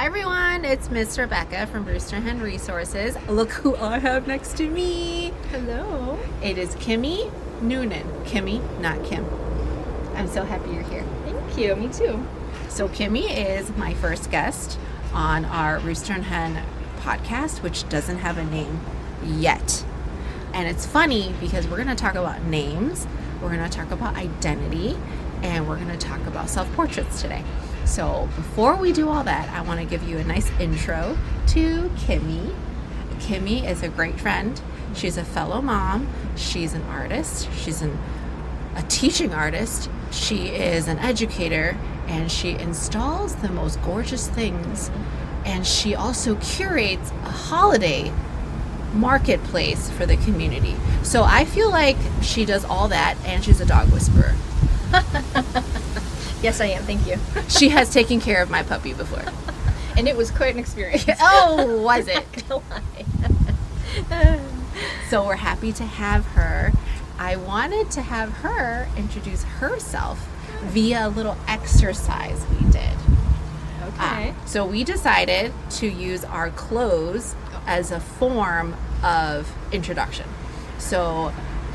everyone, it's Miss Rebecca from Rooster Hen Resources. Look who I have next to me. Hello. It is Kimmy Noonan. Kimmy Not Kim. I'm so happy you're here. Thank you. Me too. So Kimmy is my first guest on our Rooster and Hen podcast, which doesn't have a name yet. And it's funny because we're going to talk about names, we're going to talk about identity, and we're going to talk about self-portraits today. So before we do all that, I want to give you a nice intro to Kimmy. Kimmy is a great friend. She's a fellow mom. She's an artist. She's a teaching artist. She is an educator, and she installs the most gorgeous things. And she also curates a holiday marketplace for the community. So I feel like she does all that, and she's a dog whisperer. Yes, I am. Thank you. She has taken care of my puppy before. And it was quite an experience. Oh, was it? Not gonna lie. So we're happy to have her. I wanted to have her introduce herself via a little exercise we did. Okay. So we decided to use our clothes as a form of introduction. So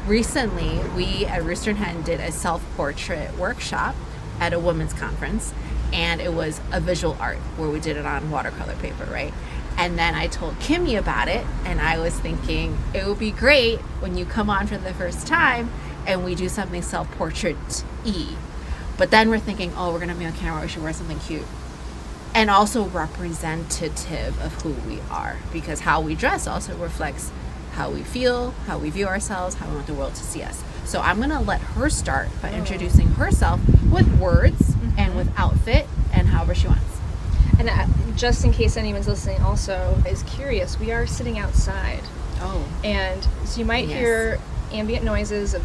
recently, we at Rooster and Hen did a self-portrait workshop at a women's conference, and it was a visual art where we did it on watercolor paper, right? And then I told Kimmy about it, and I was thinking it would be great when you come on for the first time and we do something self-portrait-y. But then we're thinking, oh, we're going to be on camera, we should wear something cute. And also representative of who we are, because how we dress also reflects how we feel, how we view ourselves, how we want the world to see us. So I'm going to let her start by introducing herself with words and with outfit and however she wants. And just in case anyone's listening also is curious, we are sitting outside. Oh. And so you might hear ambient noises of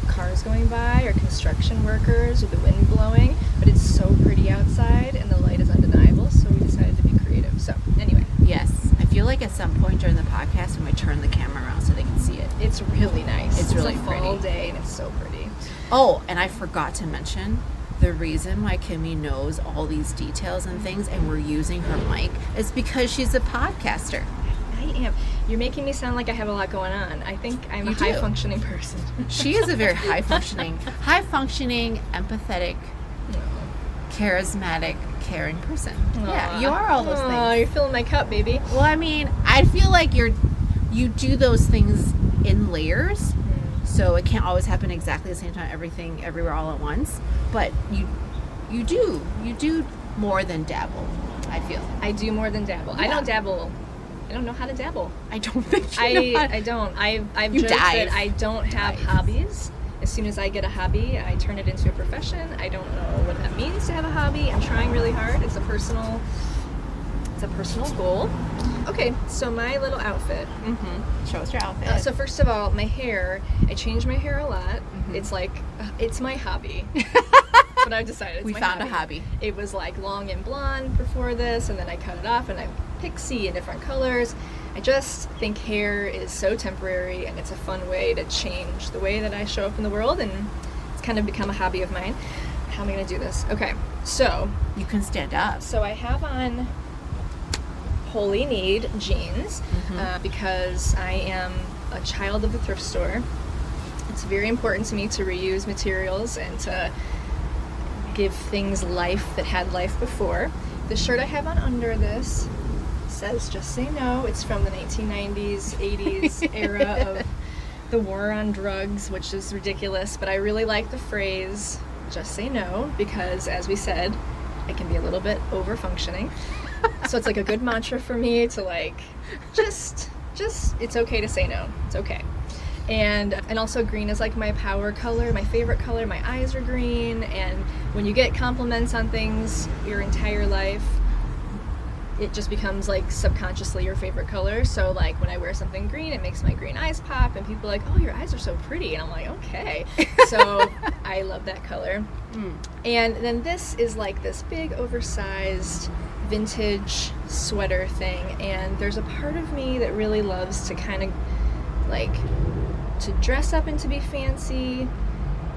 cars going by or construction workers or the wind blowing, but it's so pretty outside and the light is undeniable, so we decided to be creative. So anyway. Yes. I feel like at some point during the podcast we might turn the camera around so they can see it. It's really nice. It's really a fall pretty. day and it's so pretty. Oh, and I forgot to mention the reason why Kimmy knows all these details and things and we're using her mic is because she's a podcaster. I am. You're making me sound like I have a lot going on. I think I'm You a do. high-functioning person. She is a very high-functioning, empathetic, charismatic, caring person. Yeah, you are all those Oh, things. you're filling my cup, baby. Well, I mean, I feel like you do those things in layers, so it can't always happen exactly the same time, everything, everywhere, all at once. But you do more than dabble, I feel. I do more than dabble. Yeah. I don't dabble. I don't know how to dabble. I don't think you know how to- I don't. I've You joked dive. that I don't have Dive. hobbies. As soon as I get a hobby, I turn it into a profession. I don't know what that means to have a hobby. I'm trying really hard. It's a personal goal. Okay, so my little outfit. Show us your outfit. So first of all, my hair. I change my hair a lot. It's like it's my hobby. That's what I've decided. It's We my found a hobby. It was like long and blonde before this, and then I cut it off, and I'm pixie in different colors. I just think hair is so temporary, and it's a fun way to change the way that I show up in the world, and it's kind of become a hobby of mine. How am I going to do this? Okay, so You can stand up. I have on Holy Need jeans because I am a child of the thrift store. It's very important to me to reuse materials and to give things life that had life before. The shirt I have on under this says "Just Say No." It's from the 1990s, 80s era of the war on drugs, which is ridiculous, but I really like the phrase "Just Say No" because, as we said, it can be a little bit over-functioning. So it's like a good mantra for me to like, just, it's okay to say no. It's okay. And also green is like my power color, my favorite color. My eyes are green, and when you get compliments on things your entire life, it just becomes like subconsciously your favorite color. So like when I wear something green, it makes my green eyes pop, and people are like, oh, your eyes are so pretty. And I'm like, okay. So I love that color. And then this is like this big oversized vintage sweater thing, and there's a part of me that really loves to kind of like to dress up and to be fancy,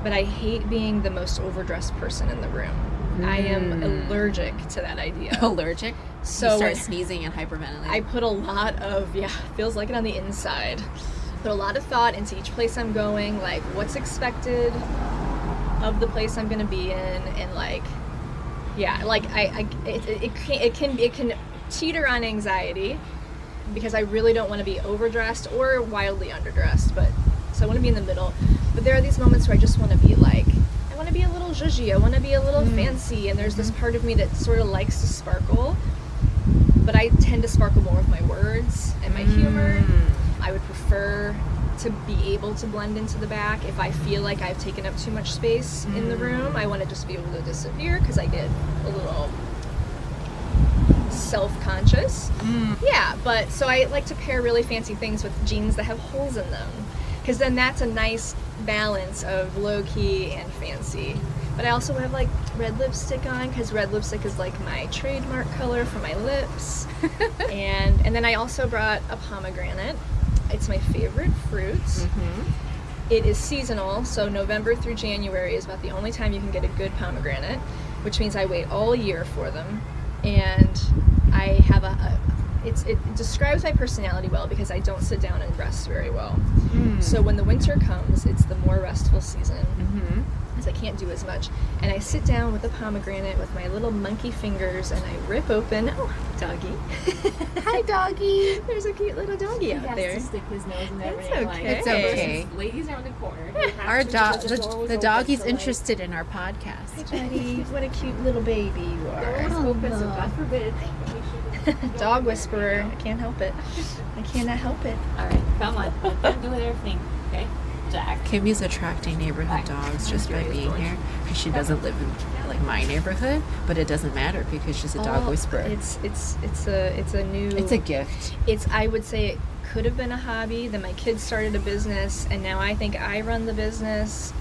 but I hate being the most overdressed person in the room. I am allergic to that idea. Allergic? So you start sneezing and hyperventilating. I put a lot of, feels like it on the inside. Put a lot of thought into each place I'm going, like what's expected of the place I'm going to be in, and like, it can teeter on anxiety because I really don't want to be overdressed or wildly underdressed, so I want to be in the middle. But there are these moments where I just want to be like, I want to be a little zhuzhy, I want to be a little fancy, and there's this part of me that sort of likes to sparkle, but I tend to sparkle more with my words and my humor. I would prefer to be able to blend into the back. If I feel like I've taken up too much space in the room, I want to just be able to disappear because I get a little self-conscious. Yeah, but so I like to pair really fancy things with jeans that have holes in them, because then that's a nice balance of low-key and fancy. But I also have like red lipstick on, because red lipstick is like my trademark color for my lips. and then I also brought a pomegranate. It's my favorite fruit. It is seasonal, so November through January is about the only time you can get a good pomegranate, which means I wait all year for them. And I have it describes my personality well, because I don't sit down and rest very well. So when the winter comes, it's the more restful season, because I can't do as much. And I sit down with a pomegranate with my little monkey fingers, and I rip open. Oh, doggy! Hi, doggy. There's a cute little doggy out there. He has to stick his nose in That's everything. okay. It's okay. Ladies are in the corner. The doggy's interested in our podcast. Hi, buddy. What a cute little baby you are. Doors open, so God forbid. Dog whisperer. I can't help it. I cannot help it. All right, come on. Let them do their thing, okay? Jack. Kimmy's attracting neighborhood dogs just by being here, because she doesn't live in like my neighborhood, but it doesn't matter because she's a dog whisperer. It's a new. It's a gift. I would say it could have been a hobby. Then my kids started a business, and now I think I run the business,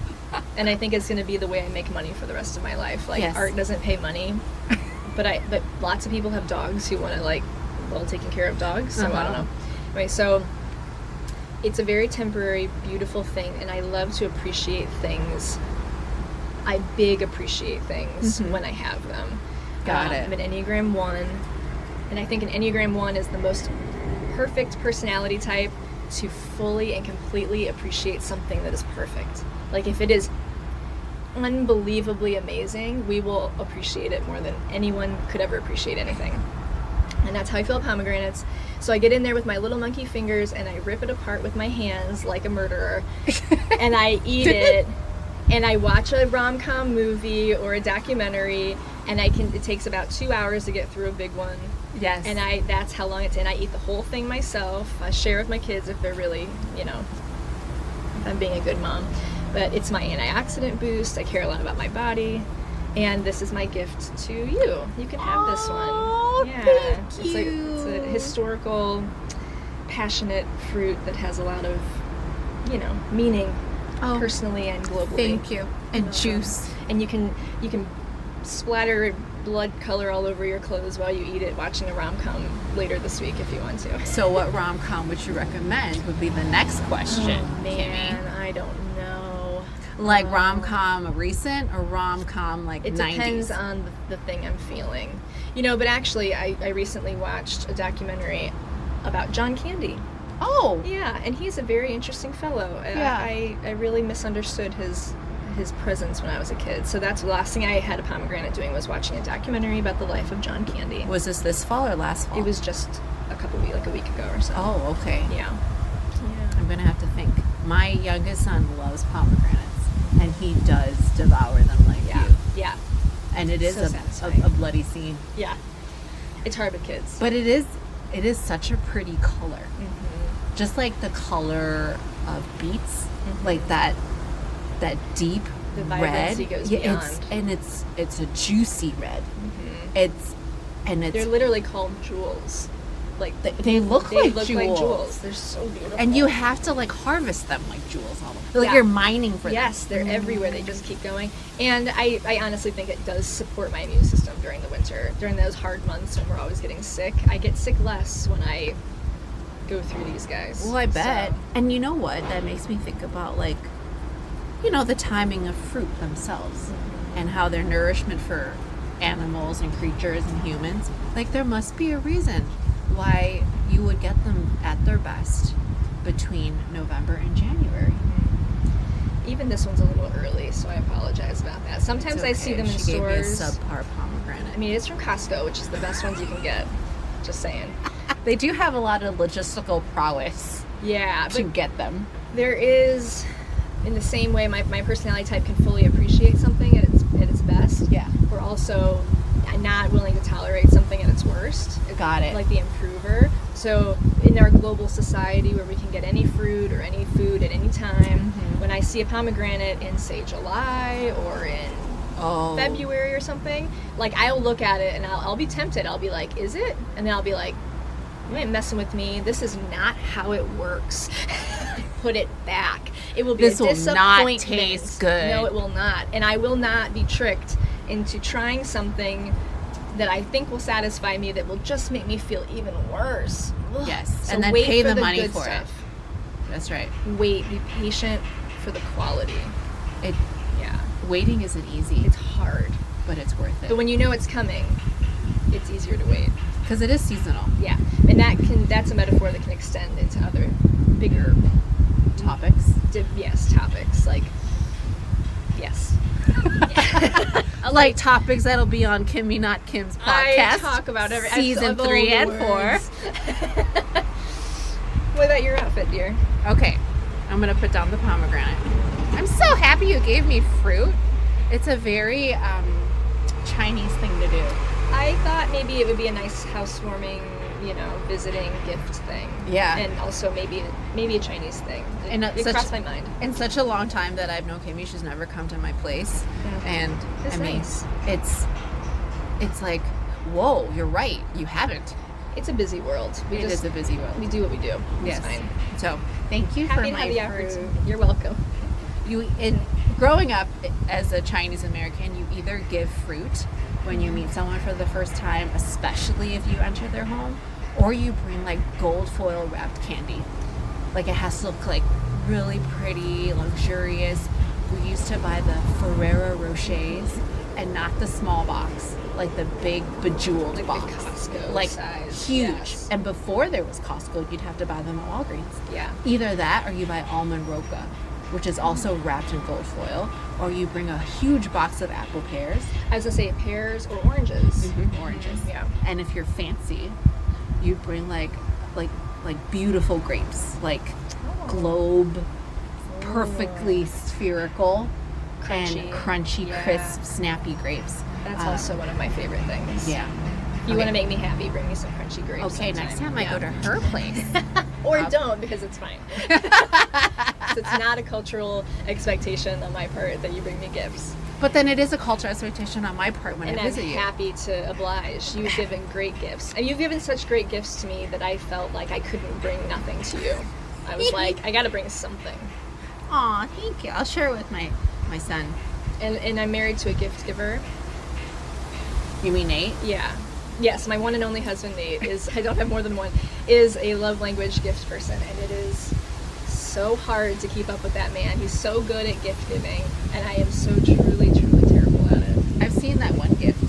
and I think it's going to be the way I make money for the rest of my life. Like art doesn't pay money, but lots of people have dogs who want to like well taken care of dogs. So I don't know. Anyway, so it's a very temporary, beautiful thing, and I love to appreciate things. I appreciate things when I have them. Got it. I'm an Enneagram 1, and I think an Enneagram 1 is the most perfect personality type to fully and completely appreciate something that is perfect. Like if it is unbelievably amazing, we will appreciate it more than anyone could ever appreciate anything. And that's how I feel about pomegranates. So I get in there with my little monkey fingers and I rip it apart with my hands like a murderer. And I eat it. And I watch a rom-com movie or a documentary, and it takes about 2 hours to get through a big one. Yes. And that's how long it's in. I eat the whole thing myself. I share with my kids if they're really, if I'm being a good mom. But it's my antioxidant boost. I care a lot about my body. And this is my gift to you. You can have this one. Oh, Yeah. thank you. It's a historical, passionate fruit that has a lot of, meaning personally and globally. Thank you. And juice. And you can splatter blood color all over your clothes while you eat it, watching a rom-com later this week if you want to. So what rom-com would you recommend would be the next question, Man, Kimmy. I don't know. Like rom-com recent or rom-com like It 90s? depends on the thing I'm feeling. But actually, I recently watched a documentary about John Candy. Oh. Yeah, and he's a very interesting fellow. Yeah. I really misunderstood his presence when I was a kid. So that's the last thing I had a pomegranate doing, was watching a documentary about the life of John Candy. Was this fall or last fall? It was just a week ago or so. Oh, okay. Yeah. I'm going to have to think. My youngest son loves pomegranates, and he does devour them like you. Yeah. And it is So satisfying. a bloody scene. Yeah. It's hard with kids. But it is such a pretty color. Mm-hmm. Just like the color of beets, like that deep The red. vibrancy goes beyond. It's a juicy red. Mm-hmm. They're literally called jewels. Like they look like like jewels. They're so beautiful. And you have to like harvest them like jewels almost. Like Yeah. you're mining for them. Yes, they're everywhere. They just keep going. And I honestly think it does support my immune system during the winter. During those hard months when we're always getting sick, I get sick less when I go through these guys. Well, I bet. So, And you know what? That makes me think about like, the timing of fruit themselves. and how they're nourishment for animals and creatures and humans, like there must be a reason why you would get them at their best between November and January. Even this one's a little early, so I apologize about that. Sometimes It's I see okay. them in She gave me a stores. subpar pomegranate. I mean, it's from Costco, which is the best ones you can get. Just saying. They do have a lot of logistical prowess Yeah, to but get them. there is, in the same way, my personality type can fully appreciate something at its best. Yeah. We're also not willing to tolerate something at its worst. Got it. Like the improver. So in our global society where we can get any fruit or any food at any time, when I see a pomegranate in, say, July or in February or something, like I'll look at it and I'll be tempted. I'll be like, is it? And then I'll be like, you ain't messing with me. This is not how it works. Put it back. It will be This a will not disappointment. taste good. No, it will not. And I will not be tricked into trying something that I think will satisfy me that will just make me feel even worse. Ugh. Yes, So and then wait pay for the money good for stuff. it. That's right. Wait, be patient for the quality. It Yeah. waiting isn't easy, It's hard. but it's worth it But when you know it's coming, it's easier to wait. because it is seasonal. Yeah. And that's a metaphor that can extend into other bigger Topics. topics. Like, yes. Like topics that'll be on Kimmy Not Kim's podcast. I talk about season of all 3 the and 4. words. What about your outfit, dear? Okay, I'm gonna put down the pomegranate. I'm so happy you gave me fruit. It's a very Chinese thing to do. I thought maybe it would be a nice housewarming, visiting gift thing. Yeah. And also maybe a Chinese thing. And It crossed my mind. In such a long time that I've known Kimmy, she's never come to my place, and It's I mean, nice. it's like, whoa, you're right, you haven't. It's a busy world. It is a busy world. We do what we do. Yes. It's fine. So thank you Happy for to have my the fruit. opportunity. You're welcome. Growing up as a Chinese American, you either give fruit when you meet someone for the first time, especially if you enter their home, or you bring like gold foil wrapped candy. Like it has to look like really pretty, luxurious. We used to buy the Ferrero Rochers and not the small box, like the big bejeweled Like box. the Costco like size. huge. Yes. And before there was Costco, you'd have to buy them at Walgreens. Yeah. Either that or you buy almond roca, which is also wrapped in gold foil, or you bring a huge box of apple pears, I was gonna say pears or oranges. oranges. Yeah. And if you're fancy, you bring like beautiful grapes, like globe, perfectly spherical Crunchy. and crunchy, Yeah. crisp, snappy grapes. That's also one of my favorite things. Yeah. If you want to make me happy, bring me some crunchy grapes. Okay, sometime. next time I go to her place. Or don't, because it's fine. So it's not a cultural expectation on my part that you bring me gifts. But then it is a cultural expectation on my part when And I I'm visit you. happy to oblige. You've given great gifts. And you've given such great gifts to me that I felt like I couldn't bring nothing to you. I was like, I gotta bring something. Aw, thank you. I'll share it with my son. And I'm married to a gift giver. You mean Nate? Yeah. Yes, my one and only husband, Nate, I don't have more than one, is a love language gift person. And it is so hard to keep up with that man. He's so good at gift giving. And I am so truly, truly terrible at it. I've seen that one gift.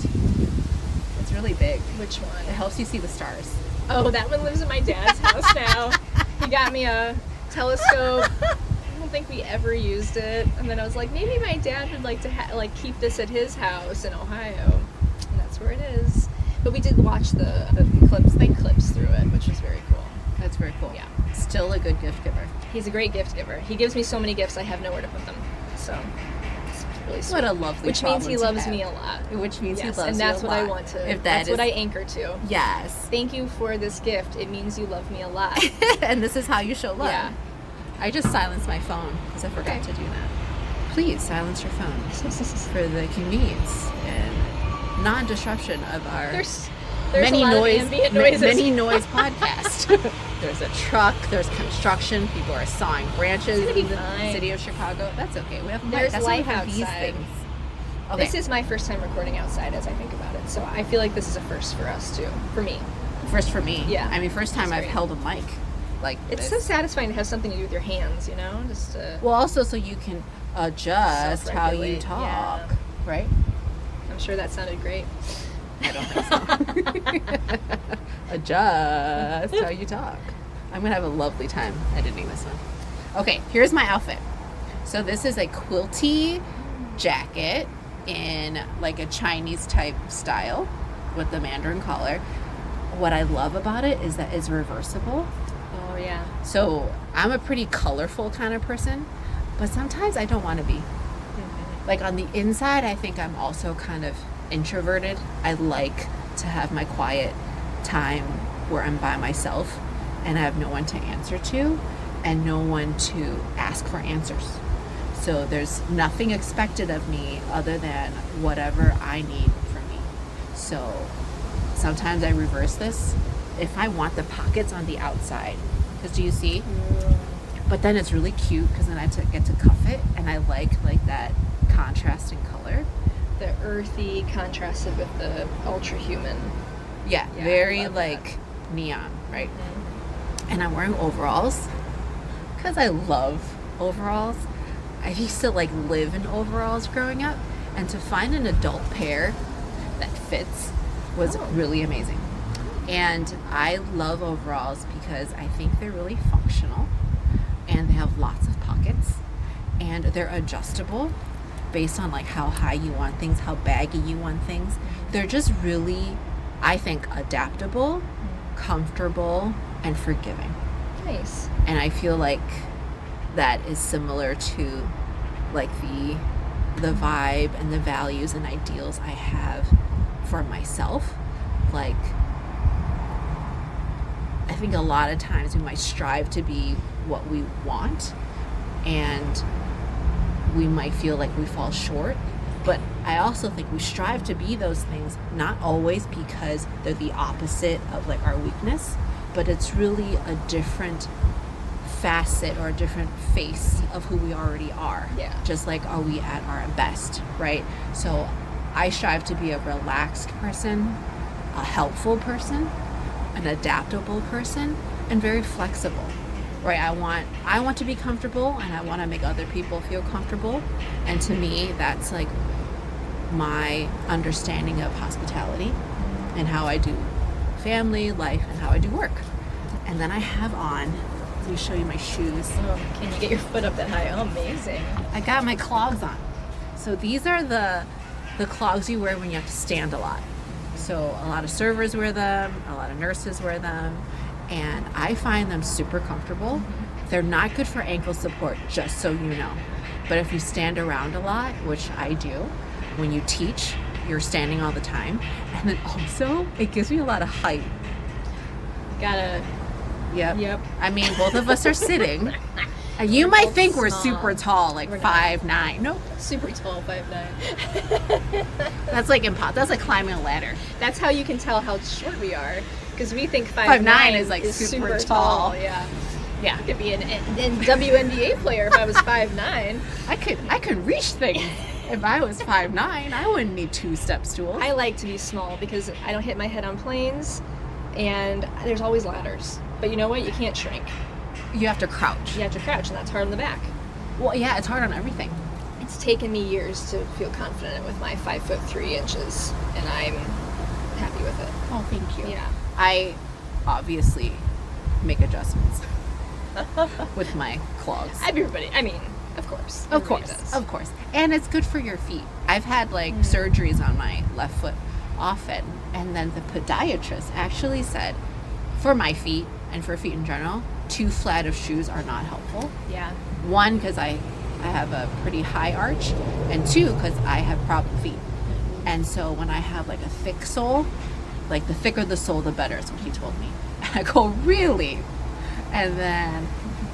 It's really big. Which one? It helps you see the stars. Oh, that one lives in my dad's house now. He got me a telescope. I don't think we ever used it. And then I was like, maybe my dad would like to keep this at his house in Ohio. And that's where it is. But we did watch the clips through it, which was very cool. That's very cool. Yeah. Still a good gift giver. He's a great gift giver. He gives me so many gifts, I have nowhere to put them. So it's really sweet. What a lovely Which means he problem to loves have. me a lot. Which means he Yes, loves and you that's a what I lot. want to. If That's what is- I anchor to. Yes. Thank you for this gift. It means you love me a lot. And this is how you show love. Yeah. I just silenced my phone because I forgot to do that. Please silence your phone for the convenience and non-disruption of our There's many a lot noise, of ambient noises. many noise podcast. There's a truck. There's construction. People are sawing branches It's gonna be in the fine. city of Chicago. That's okay. We have There's that's why we life have these outside. things. Okay. This is my first time recording outside as I think about it. So I feel like this is a first for us too. For me. first for me. Yeah. I mean, first time It's I've great. held a mic. Like It's so satisfying to have something to do with your hands, just well, also so you can adjust how you Self-regulate, talk. yeah. right? I'm sure that sounded great. I don't think so. Adjust how you talk. I'm gonna have a lovely time editing this one. Okay, here's my outfit. So this is a quilty jacket in like a Chinese type style with the Mandarin collar. What I love about it is that it's reversible. Oh, yeah. So I'm a pretty colorful kind of person, but sometimes I don't want to be. Like on the inside, I think I'm also kind of introverted. I like to have my quiet time where I'm by myself and I have no one to answer to and no one to ask for answers. So there's nothing expected of me other than whatever I need from me. So sometimes I reverse this. If I want the pockets on the outside, because do you see? But then it's really cute because then I get to cuff it, and I like that contrast in color. The earthy contrasted with the ultra human. Yeah, Yeah, I very love like neon, right? And I'm wearing overalls because I love overalls. I used to like live in overalls growing up, and to find an adult pair that fits was really amazing. And I love overalls because I think they're really functional and they have lots of pockets and they're adjustable based on like how high you want things, how baggy you want things. They're just really, I think, adaptable, comfortable, and forgiving. Nice. And I feel like that is similar to like the vibe and the values and ideals I have for myself. Like, I think a lot of times we might strive to be what we want and we might feel like we fall short, but I also think we strive to be those things, not always because they're the opposite of like our weakness, but it's really a different facet or a different face of who we already are. Yeah. Just like, are we at our best, right? So I strive to be a relaxed person, a helpful person, an adaptable person, and very flexible, right? I want to be comfortable and I want to make other people feel comfortable. And to me, that's like my understanding of hospitality and how I do family life and how I do work. And then I have on, let me show you my shoes. Oh, can you get your foot up that high? Oh, amazing. I got my clogs on. So these are the clogs you wear when you have to stand a lot. So a lot of servers wear them, a lot of nurses wear them, and I find them super comfortable. They're not good for ankle support, just so you know. But if you stand around a lot, which I do, when you teach, you're standing all the time. And then also, it gives me a lot of height. Gotta. Yep. I mean, both of us are sitting. And you might both think we're small. super tall, like We're not. 5'9". Nope. Super tall, 5'9". That's like that's like climbing a ladder. That's how you can tell how short we are, because we think 5'9" 5'9" is like super tall. Yeah. Yeah. I could be an WNBA player if I was 5'9". I could reach things. If I was 5'9", I wouldn't need 2-step stools. I like to be small because I don't hit my head on planes, and there's always ladders. But you know what? You can't shrink. You have to crouch. You have to crouch, and that's hard on the back. Well, yeah, it's hard on everything. It's taken me years to feel confident with my 5'3" and I'm happy with it. Oh, thank you. Yeah. I obviously make adjustments with my clogs. Everybody, I mean, of course. Of Everybody course, does. of course. And it's good for your feet. I've had like surgeries on my left foot often, and then the podiatrist actually said, for my feet and for feet in general, too flat of shoes are not helpful. Yeah. One, because I have a pretty high arch, and two, because I have problem feet. And so when I have like a thick sole, like the thicker the sole, the better is what he told me. And I go, really? And then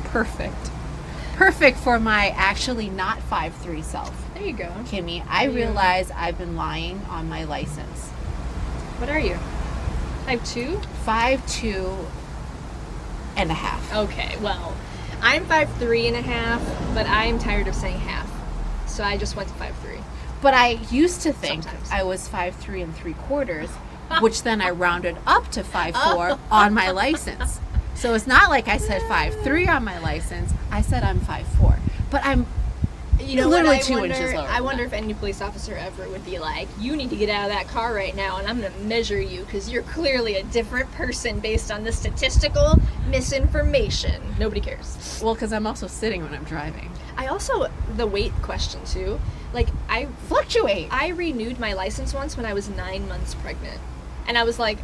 perfect for my actually not 5'3" self. There you go. Kimmy, I realize I've been lying on my license. What are you? 5'2"? 5'2" and a half. Okay, well, I'm 5'3" and a half, but I'm tired of saying half. So I just went to 5'3". But I used to think Sometimes. I was 5'3" and 3/4, which then I rounded up to 5'4" on my license. So it's not like I said 5'3" on my license. I said I'm 5'4". But You know, literally what, 2 wonder, inches lower. I than wonder that. if any police officer ever would be like, you need to get out of that car right now, and I'm going to measure you because you're clearly a different person based on the statistical misinformation. Nobody cares. Well, because I'm also sitting when I'm driving. I also, the weight question too, like I Fluctuate. I renewed my license once when I was 9 months pregnant. And I was like,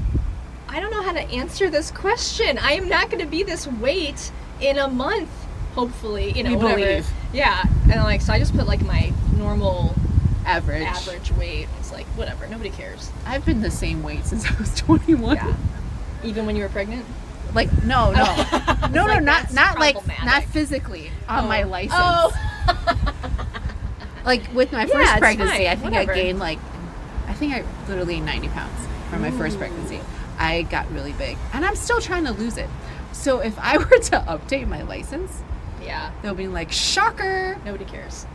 I don't know how to answer this question. I am not going to be this weight in a month, hopefully. You know, We whatever. believe. Yeah. And like, so I just put like my normal Average. weight. It's like, whatever. Nobody cares. I've been the same weight since I was 21. Yeah. Even when you were pregnant? Like, no. no, like, not that's like, problematic. not physically on my license. Oh. Like, with my Yeah, first it's pregnancy, fine. I think Whatever. I gained I literally gained 90 pounds from my first pregnancy. I got really big. And I'm still trying to lose it. So if I were to update my license, Yeah. they'll be like, shocker. Nobody cares.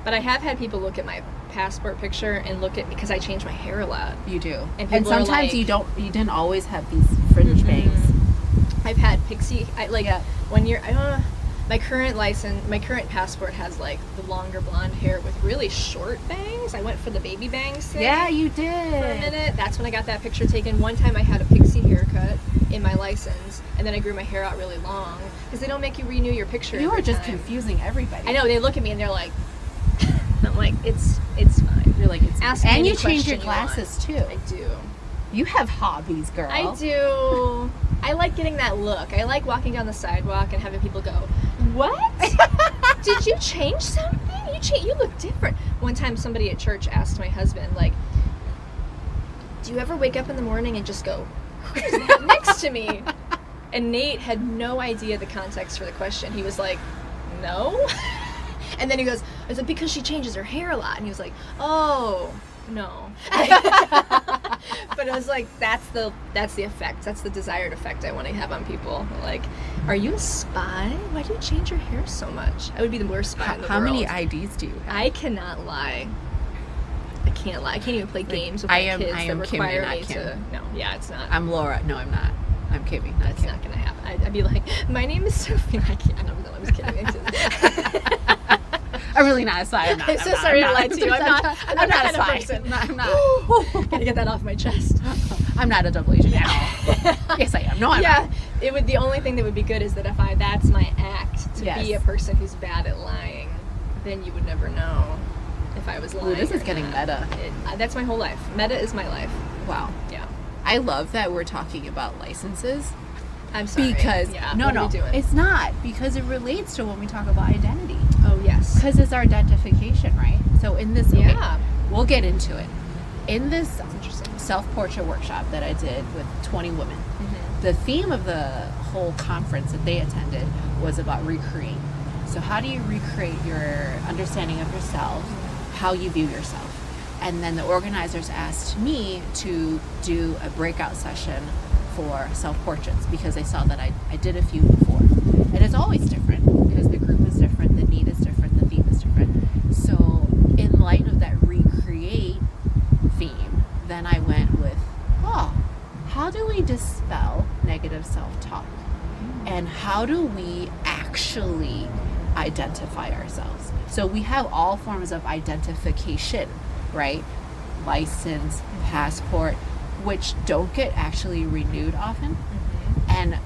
But I have had people look at my passport picture and look at, because I change my hair a lot. You do. And And people are sometimes like- you didn't always have these fringe bangs. I've had pixie, Yeah. 1 year, my current passport has like the longer blonde hair with really short bangs. I went for the baby bangs thing. Yeah, you For a did. minute. That's when I got that picture taken. One time I had a pixie haircut in my license, and then I grew my hair out really long because they don't make you renew your picture. You every are just time. confusing everybody. I know, they look at me and they're like, I'm like, it's fine. You're like, it's Ask me and any you change your question you want. glasses too. I do. You have hobbies, girl. I do. I like getting that look. I like walking down the sidewalk and having people go, "What? Did you change something? You look different." One time somebody at church asked my husband, like, "Do you ever wake up in the morning and just go, who's that next to me?" And Nate had no idea the context for the question. He was like, "No." And then he goes, "I was like, because she changes her hair a lot." And he was like, "Oh, no." But I was like, that's the effect. That's the desired effect I want to have on people. Like, are you a spy? Why do you change your hair so much? I would be the worst spy in the How world. many IDs do you have? I cannot lie. I can't lie. I can't even play games with my kids I that am Kimmy, require not me Kim. to. No, yeah, it's not. I'm Laura. No, I'm not. I'm Kimmy, not That's Kim. not gonna happen. I'd be like, my name is Sophie. I can't. I don't know. I was kidding. I'm really not a spy. I'm not. I'm so sorry to lie to you. I'm not I'm that not a kind of spy. person. No, I'm not. Gotta get that off my chest. I'm not a double agent at all. Yes, I am. No, I'm Yeah, not. it would. The only thing that would be good is that if that's my act to Yes. be a person who's bad at lying, then you would never know if I was lying. Ooh, this is or getting not. meta. That's my whole life. Meta is my life. Wow. Yeah. I love that we're talking about licenses I'm sorry. because yeah, no, what are no, we doing? it's not because it relates to when we talk about identity. Oh yes. Because it's our identification, right? So in this, okay, Yeah. we'll get into it. In this That's interesting. self-portrait workshop that I did with 20 women, Mm-hmm. the theme of the whole conference that they attended was about recreate. So how do you recreate your understanding of yourself, how you view yourself? And then the organizers asked me to do a breakout session for self-portraits because they saw that I did a few before. And it's always different because the group is different, the need is different, the theme is different. So in light of that recreate theme, then I went with, how do we dispel negative self-talk? And how do we actually identify ourselves? So we have all forms of identification, right? License, passport, which don't get actually renewed often. Mm-hmm. And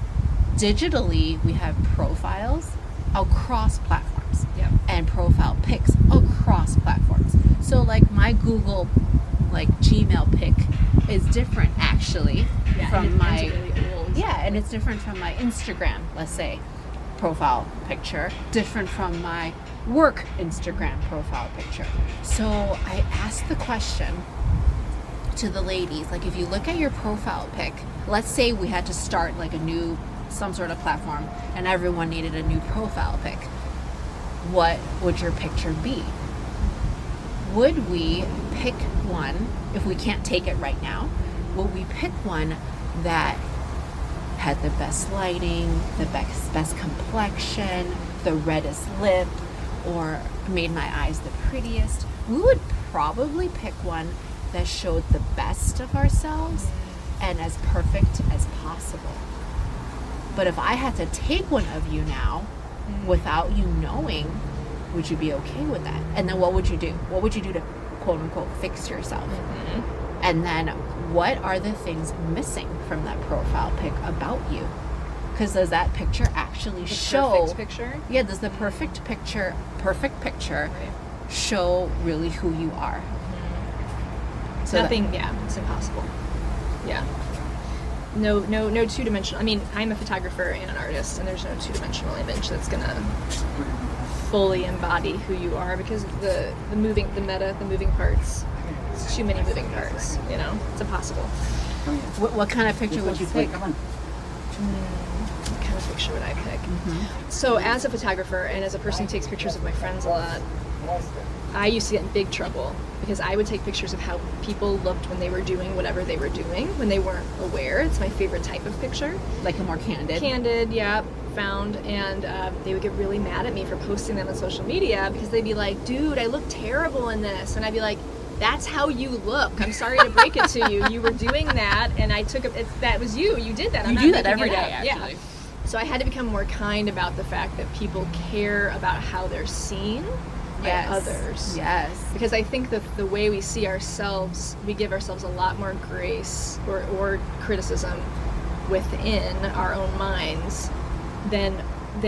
digitally, we have profiles across platforms. Yep. And profile pics across platforms. So like my Google Gmail pic is different actually Yeah, from and my it's really old. yeah, and it's different from my Instagram, let's say, profile picture, different from my work Instagram profile picture. So I asked the question to the ladies, like if you look at your profile pic, let's say we had to start like some sort of platform and everyone needed a new profile pic, what would your picture be? Would we pick one, if we can't take it right now, would we pick one that had the best lighting, the best complexion, the reddest lip, or made my eyes the prettiest? We would probably pick one that showed the best of ourselves and as perfect as possible. But if I had to take one of you now, without you knowing, would you be okay with that? And then what would you do? What would you do to quote unquote fix yourself? And then what are the things missing from that profile pic about you? Because does that picture actually show perfect picture? Yeah, does the perfect picture show really who you are? So Nothing, it's impossible. Yeah. No two-dimensional. I mean, I'm a photographer and an artist, and there's no two-dimensional image that's gonna fully embody who you are, because the moving parts. It's too many moving parts. You know, it's impossible. what kind of picture would you pick? What kind of picture would I pick? So, as a photographer and as a person who takes pictures of my friends a lot, I used to get in big trouble because I would take pictures of how people looked when they were doing whatever they were doing, when they weren't aware. It's my favorite type of picture. Like a more candid? Candid, yeah, found. And they would get really mad at me for posting them on social media because they'd be like, dude, I look terrible in this. And I'd be like, that's how you look. I'm sorry to break it to you. You were doing that, and I took it. That was you. You did that. You do that every day, actually. Yeah. So I had to become more kind about the fact that people care about how they're seen by others. Yes. Because I think that the way we see ourselves, we give ourselves a lot more grace or criticism within our own minds than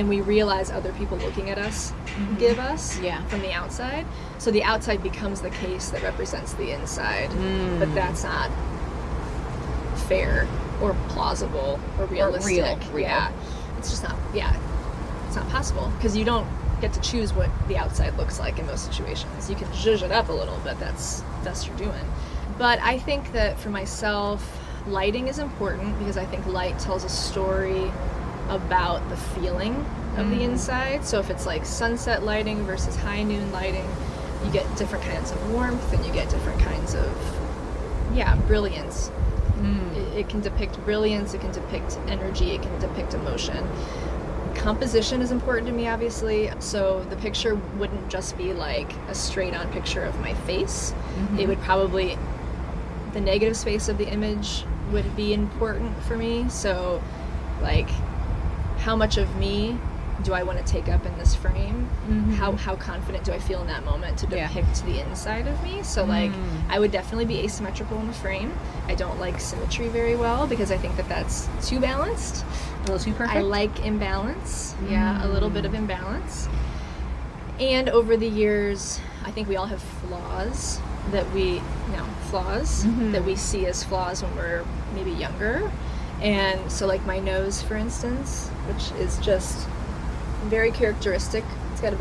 we realize other people looking at us give us from the outside. So the outside becomes the case that represents the inside. But that's not fair or plausible or realistic. Real. Yeah. It's just not, it's not possible, because you don't get to choose what the outside looks like in most situations. You can zhuzh it up a little bit, that's what you're doing. But I think that for myself, lighting is important, because I think light tells a story about the feeling of the inside. So if it's like sunset lighting versus high noon lighting, you get different kinds of warmth, and you get different kinds of brilliance. It can depict brilliance, it can depict energy, it can depict emotion. Composition is important to me, obviously, so the picture wouldn't just be like a straight-on picture of my face. It would probably, the negative space of the image would be important for me. So, like, how much of me do I want to take up in this frame? How confident do I feel in that moment to depict the inside of me? So like, I would definitely be asymmetrical in the frame. I don't like symmetry very well, because I think that that's too balanced. A little too perfect? I like imbalance. A little bit of imbalance. And over the years, I think we all have flaws that we see as flaws when we're maybe younger. And so like my nose, for instance, which is just very characteristic. It's got a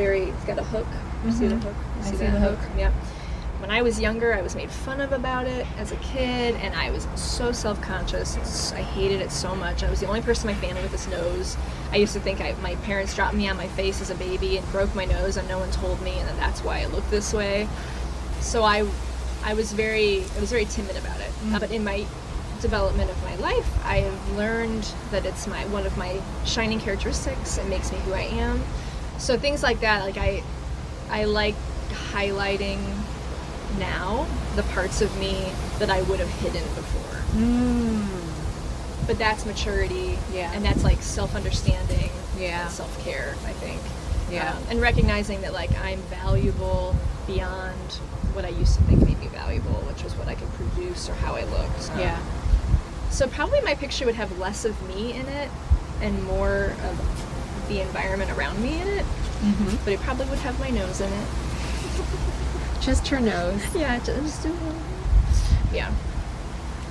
hook. You see the hook? I see the hook. Yeah. When I was younger, I was made fun of about it as a kid, and I was so self-conscious. I hated it so much. I was the only person in my family with this nose. I used to think my parents dropped me on my face as a baby and broke my nose, and no one told me, and then that's why I looked this way. So I was very timid about it. But in my development of my life, I have learned that it's one of my shining characteristics. It makes me who I am. So things like that, like I like highlighting now the parts of me that I would have hidden before. But that's maturity, and that's like self-understanding, and self-care, I think. And recognizing that like I'm valuable beyond what I used to think made me valuable, which was what I could produce or how I looked. So probably my picture would have less of me in it and more of the environment around me in it. But it probably would have my nose in it. Just her nose. Yeah, just yeah.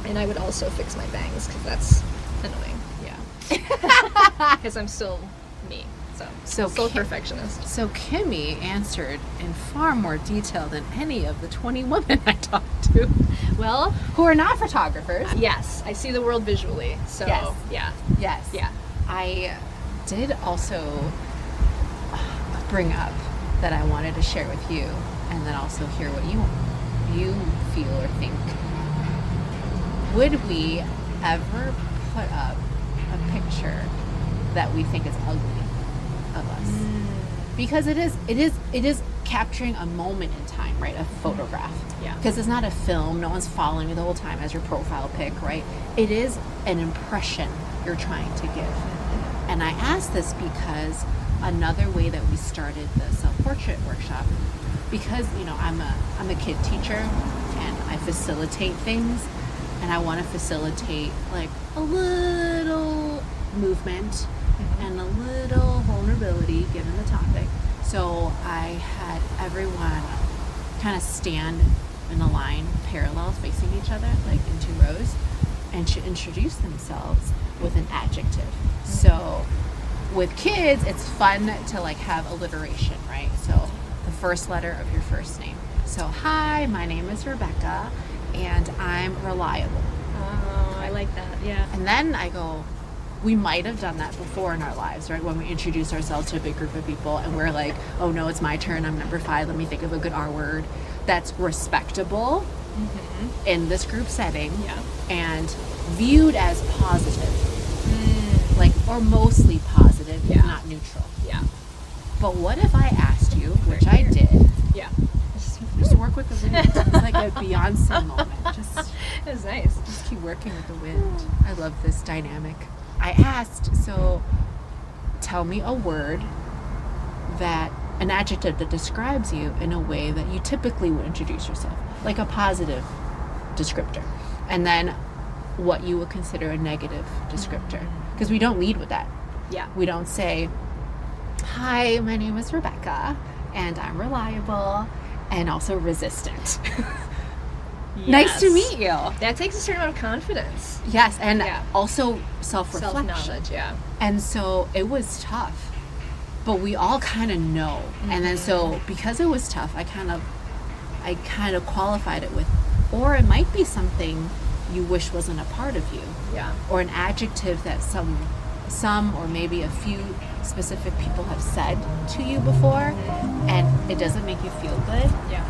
And I would also fix my bangs, because that's annoying. Yeah. Because I'm still me. So still a perfectionist. So Kimmy answered in far more detail than any of the 20 women I talked to. Well, who are not photographers. Yes, I see the world visually. So Yes. I did also bring up that I wanted to share with you, and then also hear what you feel or think. Would we ever put up a picture that we think is ugly of us? Because it is capturing a moment in time, right? A photograph. Yeah. Because it's not a film. No one's following you the whole time as your profile pic, right? It is an impression you're trying to give. And I ask this because another way that we started the self-portrait workshop, because, you know, I'm a kid teacher and I facilitate things, and I want to facilitate like a little movement and a little vulnerability given the topic. So I had everyone kind of stand in a line, parallel, facing each other, like in 2 rows, and should introduce themselves with an adjective. So with kids, it's fun to like have alliteration, right? So the first letter of your first name. So, hi, my name is Rebecca, and I'm reliable. Oh, I like that. Yeah. And then I go, we might have done that before in our lives, right? When we introduce ourselves to a big group of people and we're like, oh no, it's my turn, I'm number 5, let me think of a good R word. That's respectable in this group setting, and viewed as positive. Like, or mostly positive, not neutral. Yeah. But what if I asked you, which I did, Yeah. just work with the wind. It's like a Beyonce moment. Just That's nice. keep working with the wind. I love this dynamic. I asked, so tell me a word an adjective that describes you in a way that you typically would introduce yourself, like a positive descriptor, and then what you would consider a negative descriptor, because we don't lead with that. Yeah. We don't say, hi, my name is Rebecca, and I'm reliable and also resistant. Nice to meet you. That takes a certain amount of confidence. Yes, and also self-reflection. Self-knowledge, yeah. And so it was tough, but we all kind of know. And then so because it was tough, I kind of qualified it with, or it might be something you wish wasn't a part of you. Yeah. Or an adjective that some or maybe a few specific people have said to you before, and it doesn't make you feel good. Yeah.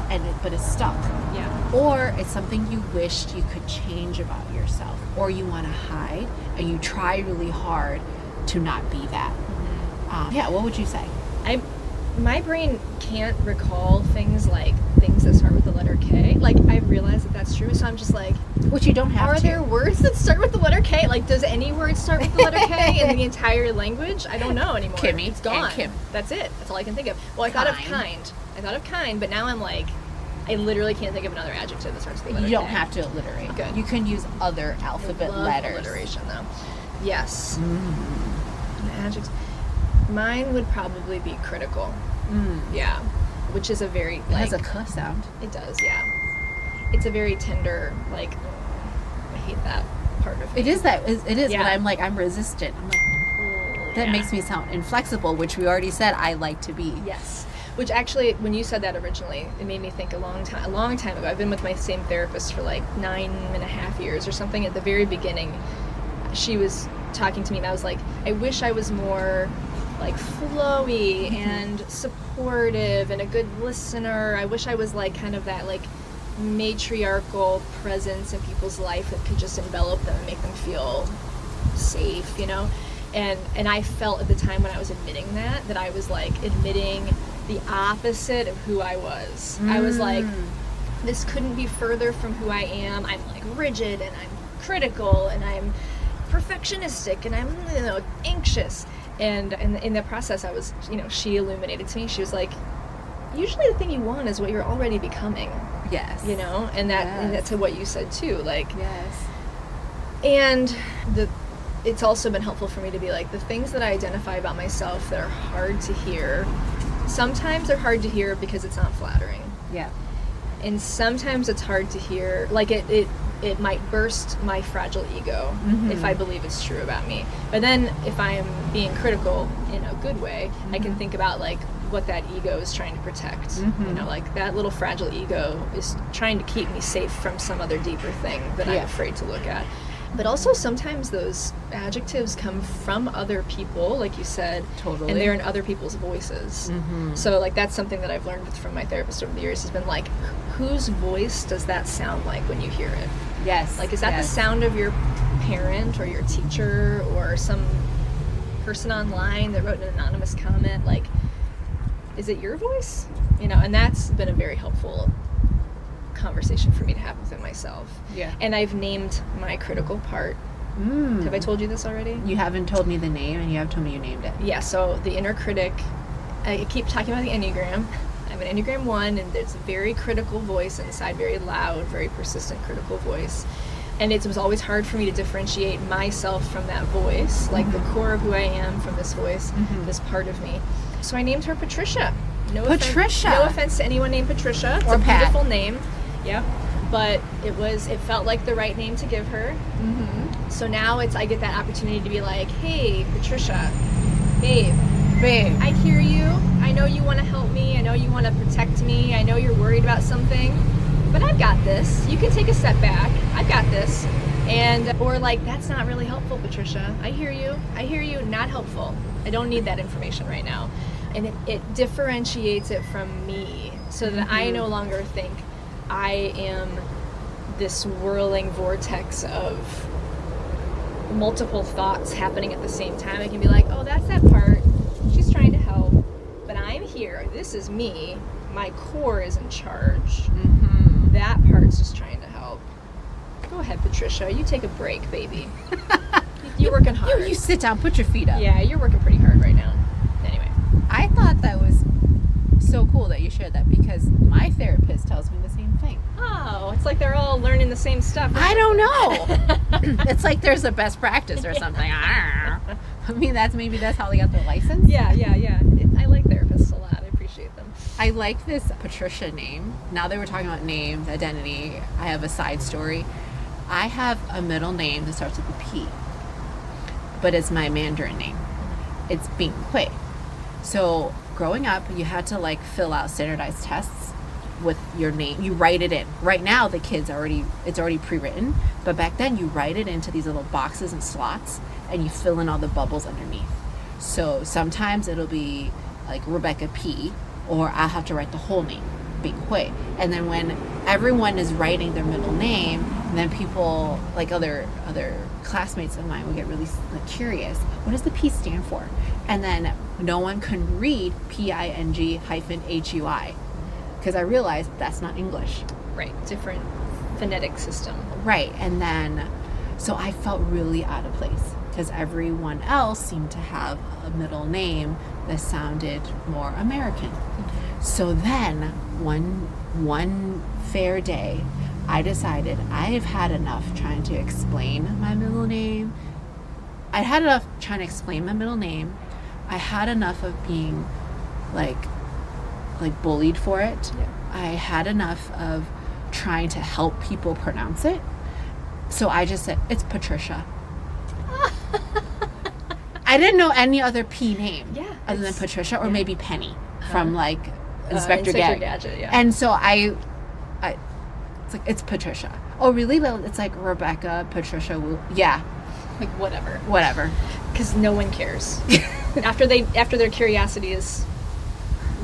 But it's stuck. Yeah. Or it's something you wished you could change about yourself, or you want to hide and you try really hard to not be that. What would you say? My brain can't recall things that start with the letter K. Like, I realize that that's true, so I'm just like, Which you don't have are to. there words that start with the letter K? Like, does any word start with the letter K in the entire language? I don't know anymore. Kimmy It's gone. and Kim. That's it. That's all I can think of. Well, I thought of kind, but now I'm like, I literally can't think of another adjective that starts with the letter You don't K. have to alliterate. Good. You can use other alphabet Love letters. alliteration, though. Yes. An adjective. Mine would probably be critical. Yeah. Which is a very, It has a k sound. It does, yeah. It's a very tender, like, I hate that part of It is that. It is. Yeah. But I'm like, I'm resistant. I'm like, that makes me sound inflexible, which we already said I like to be. Yes. Which actually, when you said that originally, it made me think a long time ago. I've been with my same therapist for like 9.5 years or something. At the very beginning, she was talking to me and I was like, I wish I was more like flowy and supportive and a good listener. I wish I was like kind of that like matriarchal presence in people's life that could just envelop them and make them feel safe, you know? And I felt at the time when I was admitting that I was like admitting the opposite of who I was. I was like, this couldn't be further from who I am. I'm like rigid and I'm critical and I'm perfectionistic and I'm, you know, anxious. And in the process, I was, you know, she illuminated to me. She was like, usually the thing you want is what you're already becoming. Yes. You know, and that's what you said too. Like, yes. And it's also been helpful for me to be like, the things that I identify about myself that are hard to hear, sometimes they're hard to hear because it's not flattering. Yeah. And sometimes it's hard to hear, like it might burst my fragile ego if I believe it's true about me. But then if I'm being critical in a good way, I can think about like what that ego is trying to protect. You know, like that little fragile ego is trying to keep me safe from some other deeper thing that I'm afraid to look at. But also sometimes those adjectives come from other people, like you said, Totally. and they're in other people's voices. So like that's something that I've learned from my therapist over the years, has been like, whose voice does that sound like when you hear it? Yes. Like, is that the sound of your parent or your teacher or some person online that wrote an anonymous comment? Like, is it your voice? You know, and that's been a very helpful conversation for me to have within myself. Yeah. And I've named my critical part Have I told you this already? You haven't told me the name, and you have told me you named it. Yeah, so the inner critic, I keep talking about the Enneagram. I'm an Enneagram 1, and there's a very critical voice inside, very loud, very persistent critical voice. And it was always hard for me to differentiate myself from that voice, like the core of who I am from this voice, this part of me. So I named her Patricia. Patricia. No offense to anyone named Patricia. It's Or a Pat. beautiful name. Yep. But it felt like the right name to give her. So now I get that opportunity to be like, hey, Patricia, babe, I hear you. I know you want to help me. I know you want to protect me. I know you're worried about something, but I've got this. You can take a step back. I've got this. Or like, that's not really helpful, Patricia. I hear you. Not helpful. I don't need that information right now. And it differentiates it from me so that I no longer think I am this whirling vortex of multiple thoughts happening at the same time. I can be like, oh, that's that part. She's trying to help, but I'm here. This is me. My core is in charge. That part's just trying to help. Go ahead, Patricia. You take a break, baby. You're working hard. You sit down, put your feet up. Yeah, you're working pretty hard right now. Anyway. I thought that was so cool that you shared that, because my therapist tells me the same thing. Oh, it's like they're all learning the same stuff. I don't know. It's like there's a best practice or something. I mean, that's how they got their license. Yeah. I like therapists a lot. I appreciate them. I like this Patricia name. Now that we're talking about names, identity, I have a side story. I have a middle name that starts with a P, but it's my Mandarin name. It's Bing Hui. So growing up, you had to like fill out standardized tests with your name. You write it in. Right now, the kids it's already pre-written, but back then you write it into these little boxes and slots, and you fill in all the bubbles underneath. So sometimes it'll be like Rebecca P, or I'll have to write the whole name, Bing Hui. And then when everyone is writing their middle name, and then people, like other classmates of mine, would get really like, curious. What does the P stand for? And then no one can read PING-HUI, because I realized that's not English. Right. Different phonetic system. Right. And then, so I felt really out of place, because everyone else seemed to have a middle name that sounded more American. So then one fair day, I decided I've had enough trying to explain my middle name. I had enough trying to explain my middle name. I had enough of being like bullied for it. Yeah. I had enough of trying to help people pronounce it. So I just said, it's Patricia. I didn't know any other P name other than Patricia, or maybe Penny from like Inspector Gadget. Yeah. And so I it's like, it's Patricia. Oh, really? Well, it's like Rebecca, Patricia. Yeah. Like whatever. Because no one cares. after their curiosity is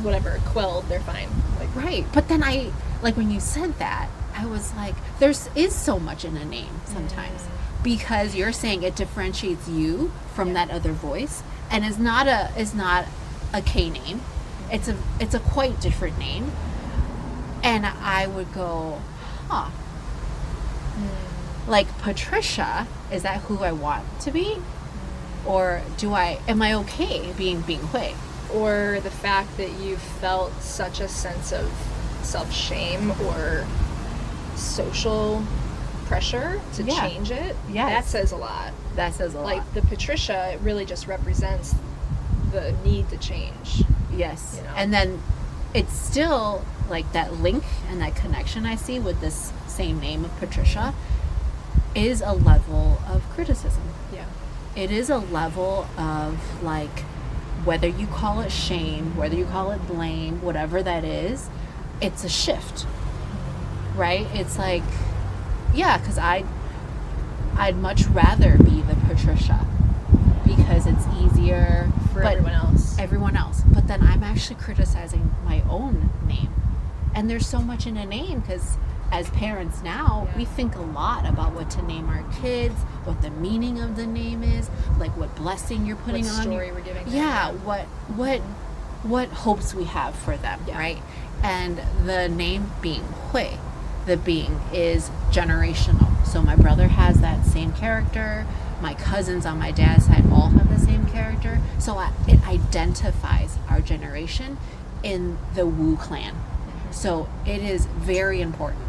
whatever quelled, they're fine. Like, right. But then when you said that, I was like, there is so much in a name sometimes, because you're saying it differentiates you from that other voice, and is not a K name. It's a quite different name. And I would go, huh. Like, Patricia, is that who I want to be? Or am I okay being Bing Hui? Or the fact that you felt such a sense of self-shame or social pressure to change it. Yes. That says a lot. That says a lot. Like the Patricia, it really just represents the need to change. Yes. You know? And then it's still like that link and that connection I see with this same name of Patricia is a level of criticism. Yeah. It is a level of like, whether you call it shame, whether you call it blame, whatever that is, it's a shift, right? It's like, yeah, because I'd much rather be the Patricia, because it's easier For everyone else. But then I'm actually criticizing my own name. And there's so much in a name, because as parents now, we think a lot about what to name our kids, what the meaning of the name is, like what blessing you're putting what on. Story we're giving them. Yeah, what hopes we have for them, right? And the name being Hui, the being is generational. So my brother has that same character. My cousins on my dad's side all have the same character. So it identifies our generation in the Wu clan. So it is very important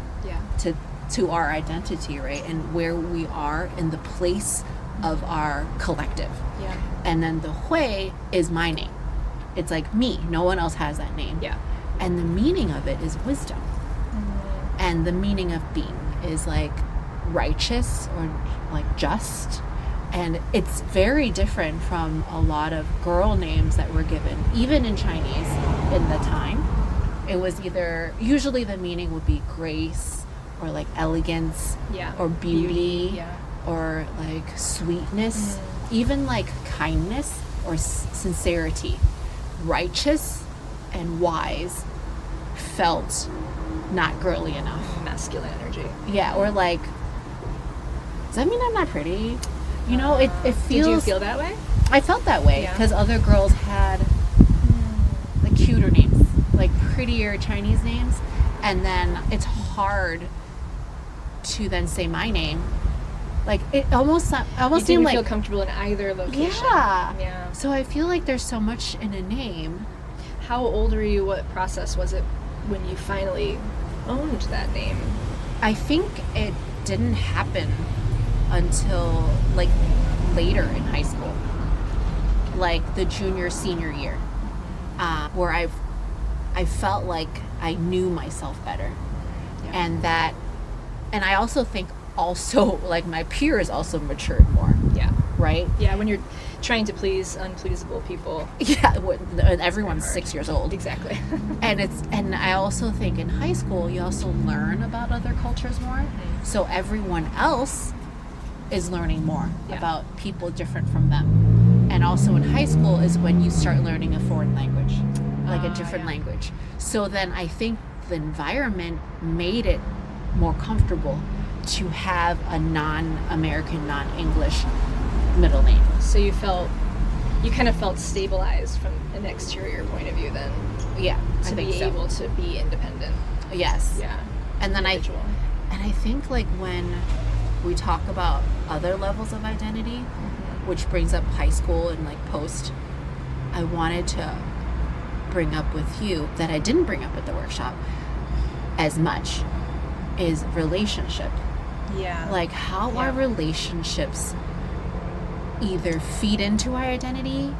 to our identity, right? And where we are in the place of our collective. Yeah. And then the Hui is my name. It's like me. No one else has that name. Yeah. And the meaning of it is wisdom. And the meaning of being is like righteous or like just. And it's very different from a lot of girl names that were given, even in Chinese in the time. It was usually the meaning would be grace or like elegance or beauty or like sweetness, even like kindness or sincerity. Righteous and wise felt not girly enough. Masculine energy. Yeah, or like, does that mean I'm not pretty? You know, it feels... Did you feel that way? I felt that way because other girls had like cuter names, like prettier Chinese names, and then it's hard to then say my name. Like it almost seemed like feel comfortable in either location. Yeah. So I feel like there's so much in a name. How old were you? What process was it when you finally owned that name? I think it didn't happen until like later in high school, like the junior senior year, where I felt like I knew myself better, and I also think like my peers also matured more. Yeah. Right. Yeah. When you're trying to please unpleasable people. Yeah. Everyone's 6 years old. Exactly. and I also think in high school you also learn about other cultures more. So everyone else is learning more about people different from them. And also in high school is when you start learning a foreign language, like a different language. So then I think the environment made it more comfortable to have a non-American, non-English middle name. So you kind of felt stabilized from an exterior point of view then. Yeah, to be able to be independent. Yes. Yeah. And then individual. I think like when we talk about other levels of identity, which brings up high school and like post, I wanted to bring up with you that I didn't bring up at the workshop as much is relationship. Yeah. Like how our relationships either feed into our identity,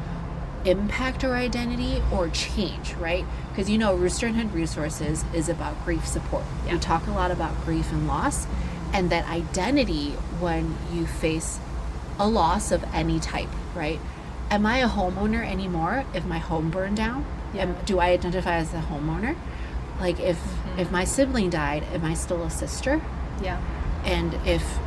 impact our identity, or change, right? Because you know, Rooster and Hen Resources is about grief support. We talk a lot about grief and loss, and that identity when you face a loss of any type, right? Am I a homeowner anymore if my home burned down? Do I identify as a homeowner? Like if my sibling died, am I still a sister? Yeah. And if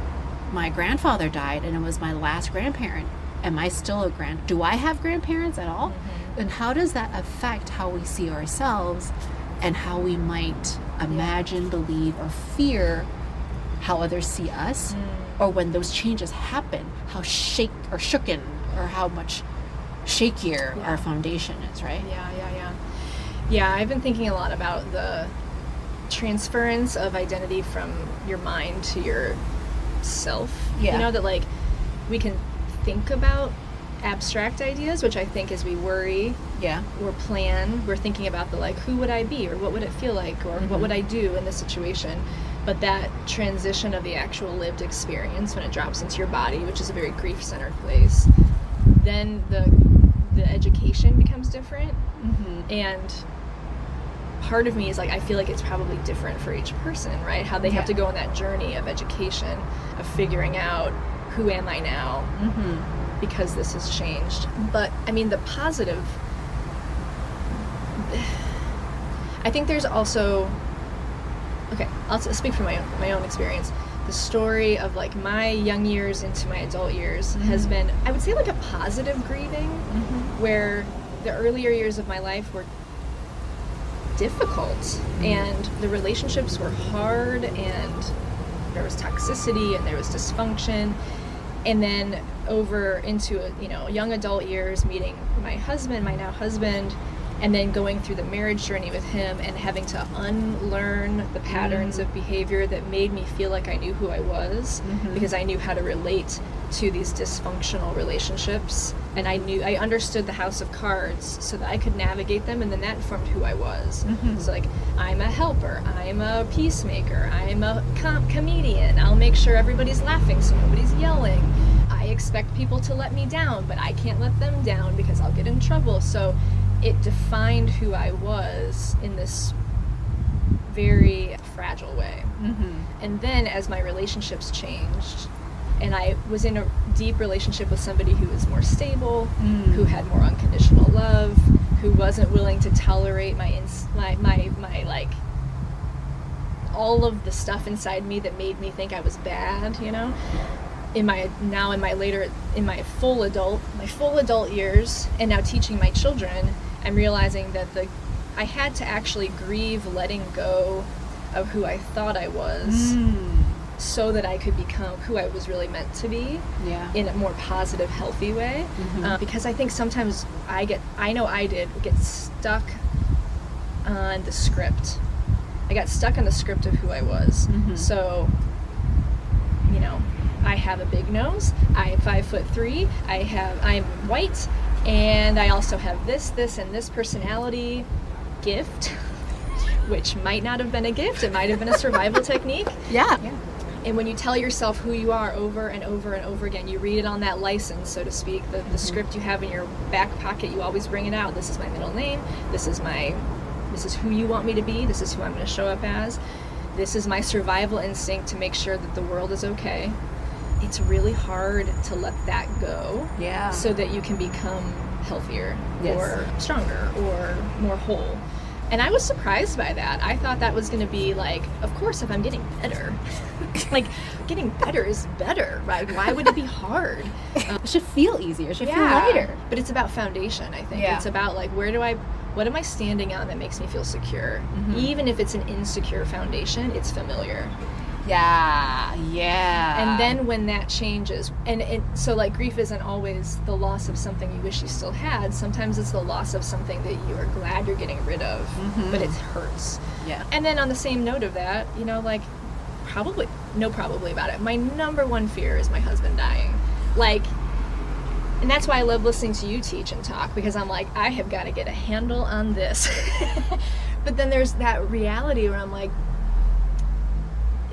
my grandfather died and it was my last grandparent, am I still do I have grandparents at all? And how does that affect how we see ourselves and how we might imagine, believe, or fear how others see us? Or when those changes happen, how shooken or how much shakier our foundation is, right? Yeah, I've been thinking a lot about the transference of identity from your mind to your self. You know, that like we can think about abstract ideas, which I think as we worry or plan, we're thinking about the like, who would I be, or what would it feel like, or what would I do in this situation? But that transition of the actual lived experience when it drops into your body, which is a very grief-centered place, then the education becomes different. And part of me is like, I feel like it's probably different for each person, right? How they have to go on that journey of education, of figuring out who am I now, because this has changed. But I mean, the positive, I think there's also, I'll speak from my own experience. The story of like my young years into my adult years has been, I would say, like a positive grieving, where the earlier years of my life were difficult and the relationships were hard and there was toxicity and there was dysfunction. And then over into young adult years, meeting my now husband, And then going through the marriage journey with him and having to unlearn the patterns of behavior that made me feel like I knew who I was, because I knew how to relate to these dysfunctional relationships, and I understood the house of cards so that I could navigate them, and then that informed who I was. So like, I'm a helper, I'm a peacemaker, I'm a comedian, I'll make sure everybody's laughing so nobody's yelling. I expect people to let me down, but I can't let them down because I'll get in trouble. So it defined who I was in this very fragile way. And then as my relationships changed, and I was in a deep relationship with somebody who was more stable, who had more unconditional love, who wasn't willing to tolerate my like all of the stuff inside me that made me think I was bad, you know. In my full adult years, and now teaching my children, I'm realizing that I had to actually grieve letting go of who I thought I was, so that I could become who I was really meant to be, in a more positive, healthy way. Because I think sometimes I get stuck on the script. I got stuck on the script of who I was. So, you know, I have a big nose, I'm 5'3", I'm white, and I also have this, and this personality gift, which might not have been a gift, it might have been a survival technique. Yeah. And when you tell yourself who you are over and over and over again, you read it on that license, so to speak, the script you have in your back pocket, you always bring it out. This is my middle name, this is who you want me to be, this is who I'm going to show up as, this is my survival instinct to make sure that the world is okay. It's really hard to let that go, so that you can become healthier, or stronger, or more whole. And I was surprised by that. I thought that was going to be like, of course, if I'm getting better, like, getting better is better, right? Why would it be hard? It should feel easier. It should feel lighter. But it's about foundation, I think. It's about, like, what am I standing on that makes me feel secure? Even if it's an insecure foundation, it's familiar. And then when that changes, and so like grief isn't always the loss of something you wish you still had. Sometimes it's the loss of something that you are glad you're getting rid of, but it hurts. And then on the same note of that, you know, like, probably about it, my number one fear is my husband dying. Like, and that's why I love listening to you teach and talk, because I'm like, I have got to get a handle on this. But then there's that reality where I'm like,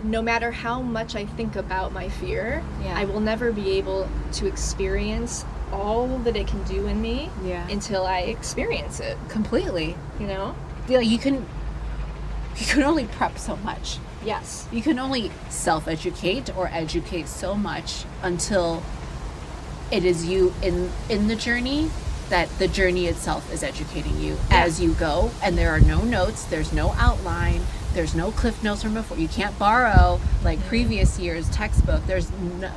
no matter how much I think about my fear, I will never be able to experience all that it can do in me until I experience it completely. You know? You can only prep so much. Yes. You can only self-educate or educate so much until it is you in the journey, that the journey itself is educating you as you go, and there are no notes, there's no outline, there's no cliff notes from before. You can't borrow like previous year's textbook. There's no,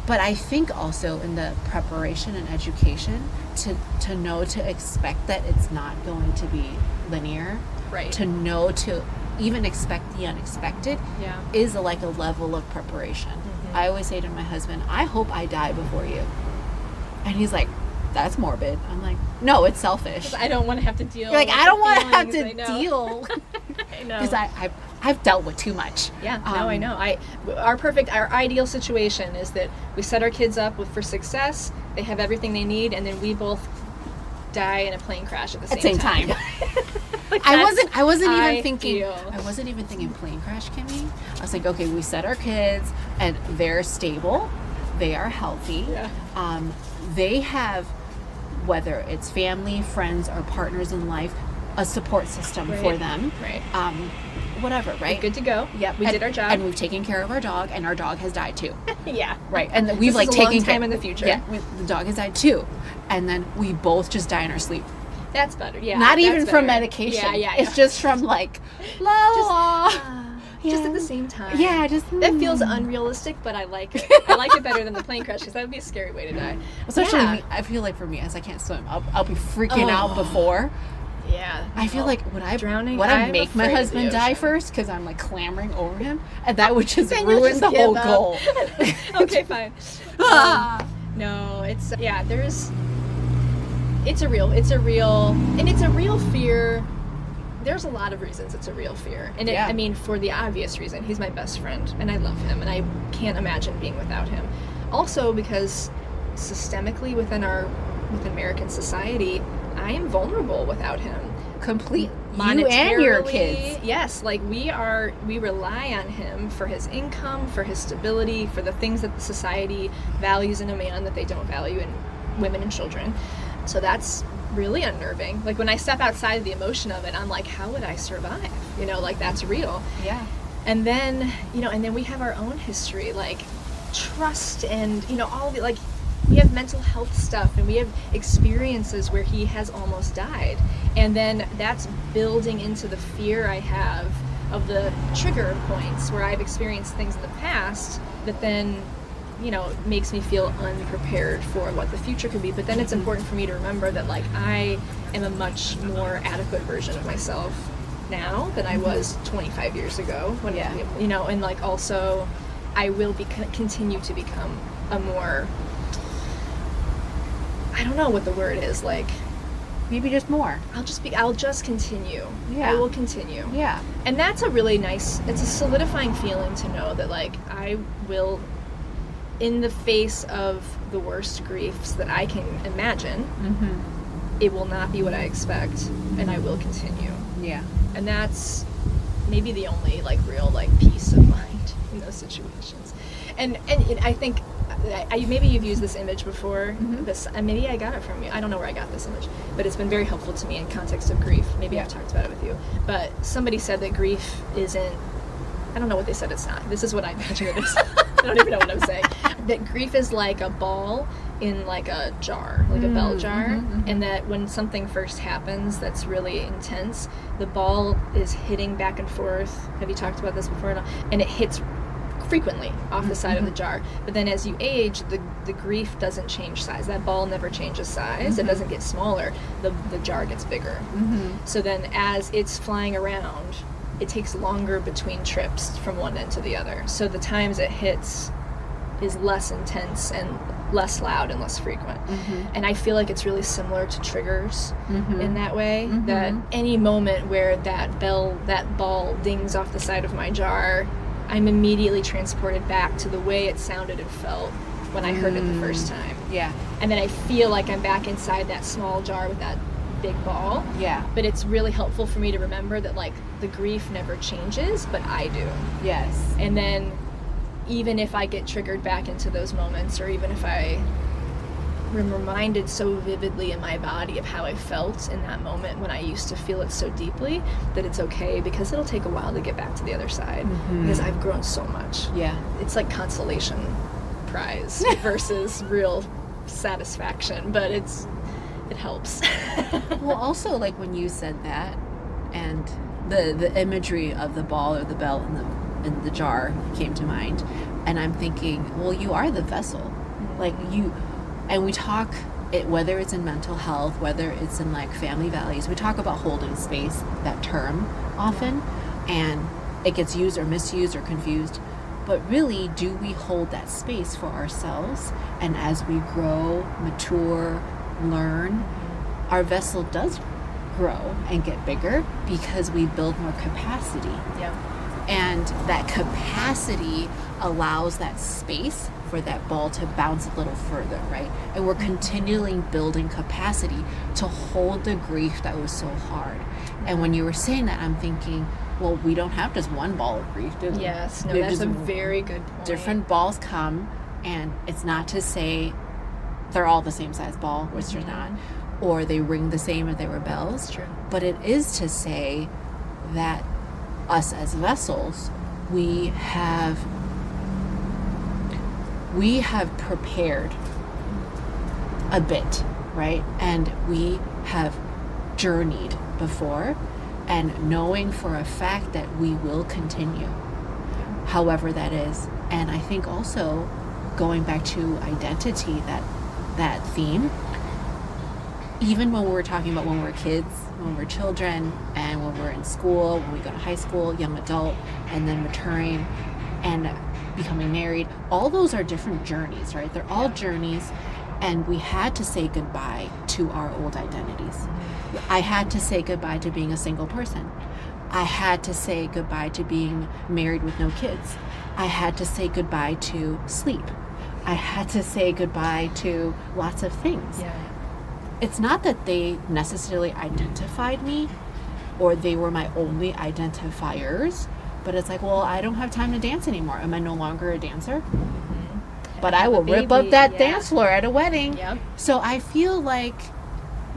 but I think also in the preparation and education to know to expect that it's not going to be linear. Right. To know to even expect the unexpected is like a level of preparation. I always say to my husband, I hope I die before you. And he's like, that's morbid. I'm like, no, it's selfish. I don't want to have to deal. You're like, with I don't want to have feelings, to deal. I know. Because I've dealt with too much. I know. Our ideal situation is that we set our kids up for success. They have everything they need, and then we both die in a plane crash at the same time. Like, I wasn't even thinking plane crash, Kimmy. I was like, okay, we set our kids, and they're stable, they are healthy. They have, whether it's family, friends, or partners in life, a support system for them. Right. Whatever, right? We're good to go. Yep. We did our job. And we've taken care of our dog, and our dog has died too. Right. And we've this is taken a long time care in the future. The dog has died too. And then we both just die in our sleep. That's better. Not even from medication. It's just from like, just at the same time. That feels unrealistic, but I like it. I like it better than the plane crash, because that would be a scary way to die. Especially me, I feel like for me, as I can't swim, I'll be freaking out before. I feel like would I I'm make my afraid of husband the die ocean. first, because I'm like clambering over him, and that would just Then you'll ruin just the give whole up. goal. Okay, fine. No, it's there's It's a real fear. There's a lot of reasons it's a real fear. And Yeah. I mean, for the obvious reason, he's my best friend and I love him and I can't imagine being without him. Also because systemically within American society, I am vulnerable without him. Complete. You and your kids. Yes, like we rely on him for his income, for his stability, for the things that the society values in a man that they don't value in women and children. So that's really unnerving. Like when I step outside of the emotion of it, I'm like, how would I survive? You know, like that's real. Yeah. And then, and then we have our own history, like trust and, all of it, like we have mental health stuff and we have experiences where he has almost died. And then that's building into the fear I have of the trigger points where I've experienced things in the past that then, makes me feel unprepared for what the future could be. But then it's important for me to remember that like I am a much more adequate version of myself now than I was 25 years ago. When, and like also I will continue to become a more, I don't know what the word is, like maybe just more. I'll just continue. Yeah. I will continue. Yeah. And that's a really nice, it's a solidifying feeling to know that like I will, in the face of the worst griefs that I can imagine, it will not be what I expect and I will continue. Yeah. And that's maybe the only like real like peace of mind in those situations. And I think maybe you've used this image before. Maybe I got it from you. I don't know where I got this image, but it's been very helpful to me in context of grief. Maybe I've talked about it with you. But somebody said that grief isn't, I don't know what they said it's not. This is what I imagine it is. I don't even know what I'm saying. That grief is like a ball in like a jar, like a bell jar, and that when something first happens that's really intense, the ball is hitting back and forth. Have you talked about this before? And it hits frequently off the side of the jar. But then as you age, the grief doesn't change size. That ball never changes size. It doesn't get smaller. The jar gets bigger. So then as it's flying around, it takes longer between trips from one end to the other. So the times it hits is less intense and less loud and less frequent. And I feel like it's really similar to triggers in that way, that any moment where that ball dings off the side of my jar, I'm immediately transported back to the way it sounded and felt when I heard it the first time. Yeah. And then I feel like I'm back inside that small jar with that big ball. Yeah. But it's really helpful for me to remember that like the grief never changes, but I do. Yes. And then even if I get triggered back into those moments, or even if I am reminded so vividly in my body of how I felt in that moment when I used to feel it so deeply, that it's okay, because it'll take a while to get back to the other side, because I've grown so much. Yeah. It's like consolation prize versus real satisfaction, but it helps. Well, also like when you said that, and the imagery of the ball or the bell in the jar came to mind, and I'm thinking, well, you are the vessel, like you. And we talk it, whether it's in mental health, whether it's in like family values, we talk about holding space, that term often, and it gets used or misused or confused. But really, do we hold that space for ourselves? And as we grow, mature, learn, our vessel does grow and get bigger because we build more capacity. Yeah. And that capacity allows that space for that ball to bounce a little further, right? And we're continually building capacity to hold the grief that was so hard. And when you were saying that, I'm thinking, well, we don't have just one ball of grief, do we? Yes, no, that's a very good point. Different balls come, and it's not to say they're all the same size ball, which they're not, or they ring the same if they were bells. That's true. But it is to say that us as vessels, we have prepared a bit, right? And we have journeyed before, and knowing for a fact that we will continue, however that is. And I think also going back to identity, that theme, even when we're talking about when we're kids, when we're children, and when we're in school, when we go to high school, young adult, and then maturing and becoming married, all those are different journeys, right? They're all journeys, And we had to say goodbye to our old identities. I had to say goodbye to being a single person. I had to say goodbye to being married with no kids. I had to say goodbye to sleep. I had to say goodbye to lots of things. Yeah. It's not that they necessarily identified me or they were my only identifiers, but it's like, well, I don't have time to dance anymore. Am I no longer a dancer? But I will rip up that dance floor at a wedding. Yep. So I feel like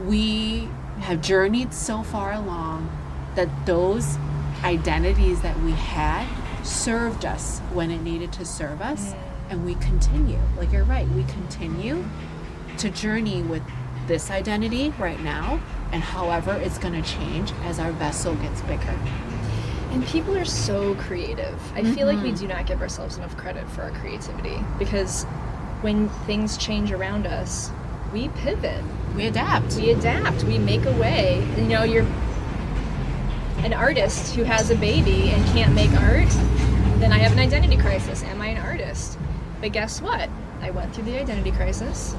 we have journeyed so far along that those identities that we had served us when it needed to serve us. And we continue. Like, you're right. We continue to journey with this identity right now. And however it's going to change as our vessel gets bigger. And people are so creative. I feel like we do not give ourselves enough credit for our creativity, because when things change around us, we pivot. We adapt. We make a way. You know, you're an artist who has a baby and can't make art, then I have an identity crisis. Am I an artist? But guess what? I went through the identity crisis.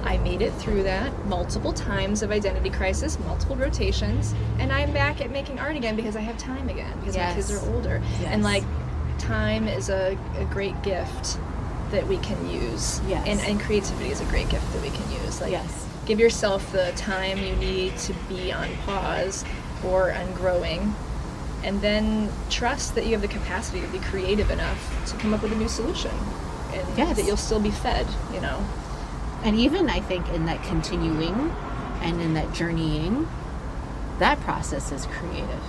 I made it through that multiple times of identity crisis, multiple rotations, and I'm back at making art again because I have time again, because my kids are older. Yes. And like, time is a great gift that we can use. Yes. And creativity is a great gift that we can use. Like, give yourself the time you need to be on pause or on growing, and then trust that you have the capacity to be creative enough to come up with a new solution, and that you'll still be fed, you know. And even I think in that continuing and in that journeying, that process is creative.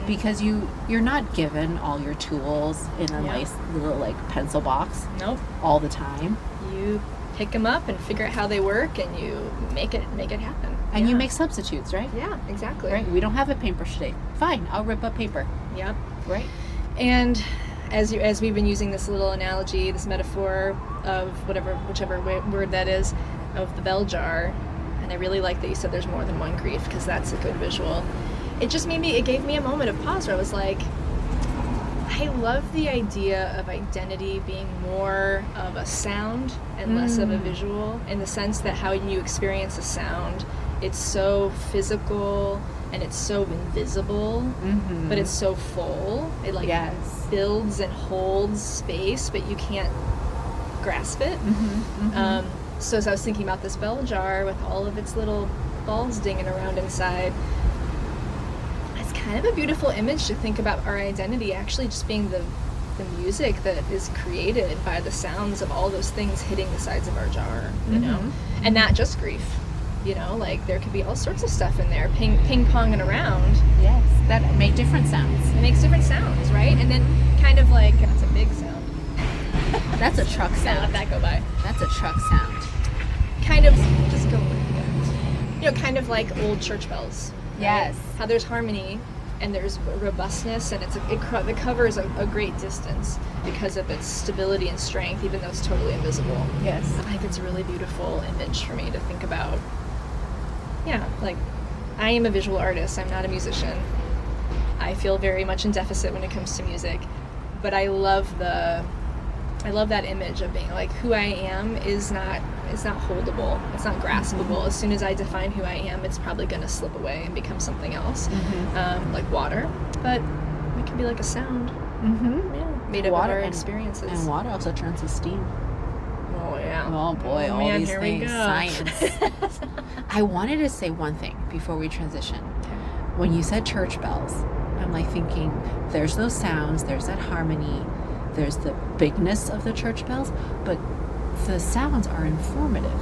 Because you're not given all your tools in a nice little like pencil box all the time. You pick them up and figure out how they work, and you make it happen. And you make substitutes, right? Yeah, exactly. Right. We don't have a paintbrush today. Fine, I'll rip up paper. Yep. Right. And as we've been using this little analogy, this metaphor of whichever word that is, of the bell jar, and I really like that you said there's more than one grief, because that's a good visual. It gave me a moment of pause where I was like, I love the idea of identity being more of a sound and less of a visual, in the sense that how you experience a sound, it's so physical and it's so invisible, but it's so full. It builds and holds space, but you can't grasp it. So as I was thinking about this bell jar with all of its little balls dinging around inside, it's kind of a beautiful image to think about our identity actually just being the music that is created by the sounds of all those things hitting the sides of our jar, you know? And not just grief. You know, like, there could be all sorts of stuff in there, ping-ponging around. Yes, that make different sounds. It makes different sounds, right? And then kind of like, that's a big sound. That's a truck sound. Let that go by. That's a truck sound. Kind of, just go with it. You know, kind of like old church bells. Right? Yes. How there's harmony and there's robustness, and it covers a great distance because of its stability and strength, even though it's totally invisible. Yes. I think it's a really beautiful image for me to think about. Yeah, like, I am a visual artist. I'm not a musician. I feel very much in deficit when it comes to music, but I love that image of being like, who I am is not holdable. It's not graspable. As soon as I define who I am, it's probably going to slip away and become something else, like water. But it can be like a sound. Yeah, made up of our experiences. And water also turns to steam. Oh yeah. Oh boy, all man, these here things. we go. Science. I wanted to say one thing before we transition. Okay. When you said church bells, I'm like thinking, there's those sounds, there's that harmony, there's the bigness of the church bells, but the sounds are informative.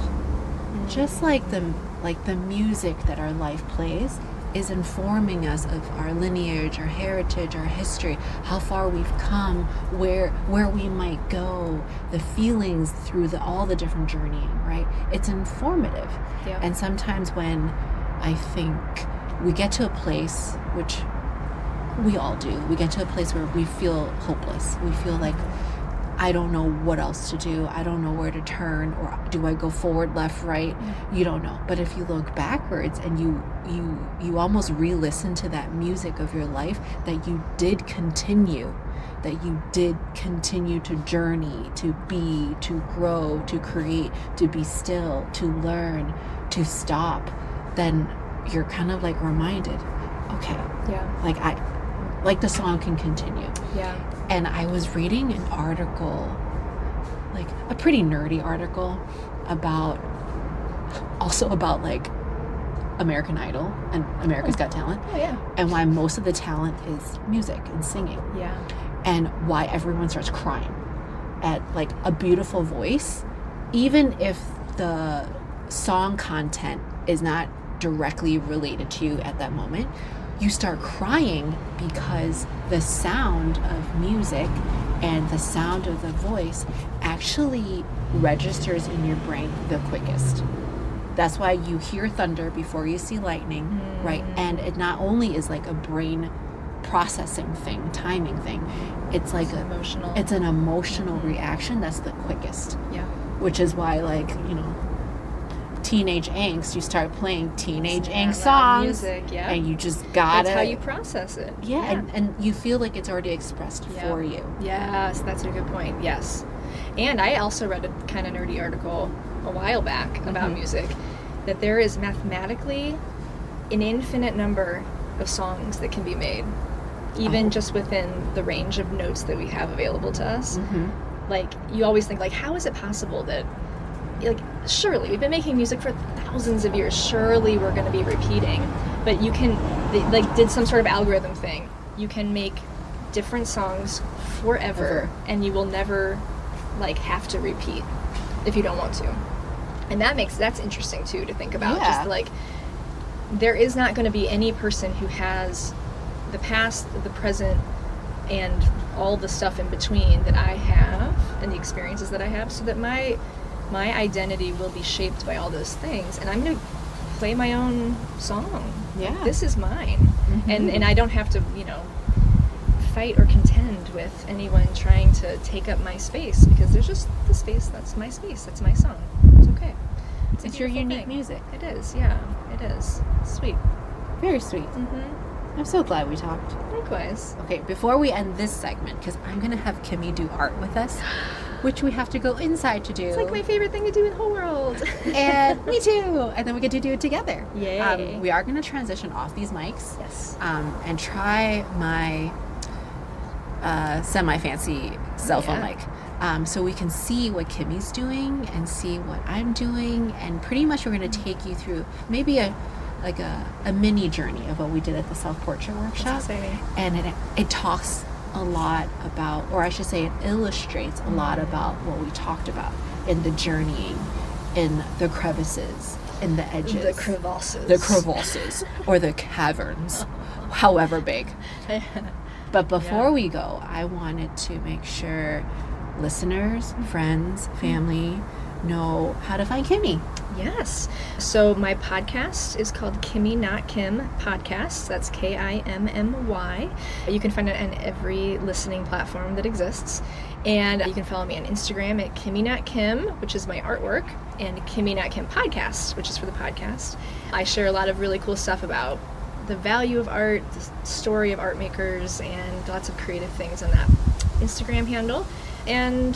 Just like the music that our life plays is informing us of our lineage, our heritage, our history, how far we've come, where we might go, the feelings through all the different journeying, right? It's informative. Yep. And sometimes when I think we get to a place, which we all do, we get to a place where we feel hopeless. We feel like, I don't know what else to do. I don't know where to turn, or do I go forward, left, right? You don't know. But if you look backwards and you almost re-listen to that music of your life, that you did continue that you did continue to journey, to be, to grow, to create, to be still, to learn, to stop, then you're kind of like reminded, okay, like the song can continue. Yeah. And I was reading an article, like a pretty nerdy article about like American Idol and America's Got Talent. Oh, yeah. And why most of the talent is music and singing. Yeah. And why everyone starts crying at like a beautiful voice, even if the song content is not directly related to you at that moment. You start crying because the sound of music and the sound of the voice actually registers in your brain the quickest. That's why you hear thunder before you see lightning, right? And it not only is like a brain processing thing, timing thing, it's like emotional. It's an emotional reaction that's the quickest. Yeah. Which is why, like, you know, teenage angst, you start playing teenage angst loud songs, music, yeah. and you just got it. That's how you process it. Yeah. And you feel like it's already expressed for you. Yes, that's a good point. Yes. And I also read a kind of nerdy article a while back about music, that there is mathematically an infinite number of songs that can be made, even just within the range of notes that we have available to us. Like, you always think, like, how is it possible that, like, surely we've been making music for thousands of years, surely we're going to be repeating, but you can, they, like, did some sort of algorithm thing. You can make different songs forever, and you will never, like, have to repeat if you don't want to. And that's interesting too to think about. Just like, there is not going to be any person who has the past, the present, and all the stuff in between that I have, and the experiences that I have, so that my identity will be shaped by all those things, and I'm going to play my own song. Yeah. Like, this is mine. And I don't have to, you know, fight or contend with anyone trying to take up my space, because there's just the space. That's my space. That's my song. It's okay. It's your unique music. It is. Yeah, it is. It's sweet. Very sweet. I'm so glad we talked. Likewise. Okay, before we end this segment, because I'm going to have Kimmy do art with us, which we have to go inside to do. It's like my favorite thing to do in the whole world. And me too. And then we get to do it together. Yay. We are going to transition off these mics. Yes. And try my semi-fancy cell phone mic. So we can see what Kimmy's doing and see what I'm doing. And pretty much we're going to take you through maybe a mini journey of what we did at the self-portrait workshop. That's exciting. And it talks a lot about, or I should say it illustrates a lot about what we talked about in the journeying, in the crevices, in the edges. The crevasses. The crevasses. Or the caverns, however big. But before we go, I wanted to make sure listeners, friends, family know how to find Kimmy. Yes. So my podcast is called Kimmy Not Kim Podcast. That's Kimmy. You can find it on every listening platform that exists. And you can follow me on Instagram at Kimmy Not Kim, which is my artwork, and Kimmy Not Kim Podcast, which is for the podcast. I share a lot of really cool stuff about the value of art, the story of art makers, and lots of creative things on that Instagram handle. And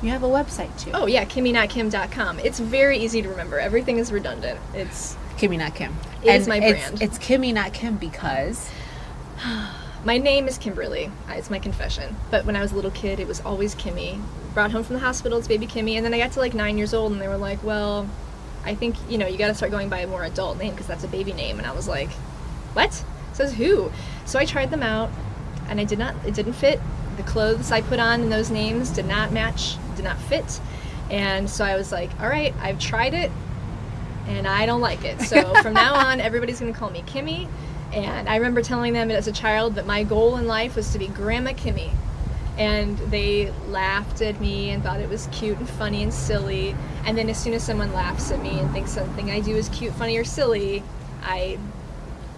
you have a website too. Oh yeah, KimmyNotKim.com. It's very easy to remember. Everything is redundant. It's Kimmy Not Kim. It's my brand. It's Kimmy Not Kim because my name is Kimberly. It's my confession. But when I was a little kid, it was always Kimmy. Brought home from the hospital, it's baby Kimmy. And then I got to like 9 years old, and they were like, well, I think, you know, you got to start going by a more adult name because that's a baby name. And I was like, what? Says who? So I tried them out, and it didn't fit. The clothes I put on in those names did not match, did not fit. And so I was like, all right, I've tried it, and I don't like it. So from now on, everybody's going to call me Kimmy. And I remember telling them as a child that my goal in life was to be Grandma Kimmy. And they laughed at me and thought it was cute and funny and silly. And then as soon as someone laughs at me and thinks something I do is cute, funny, or silly, I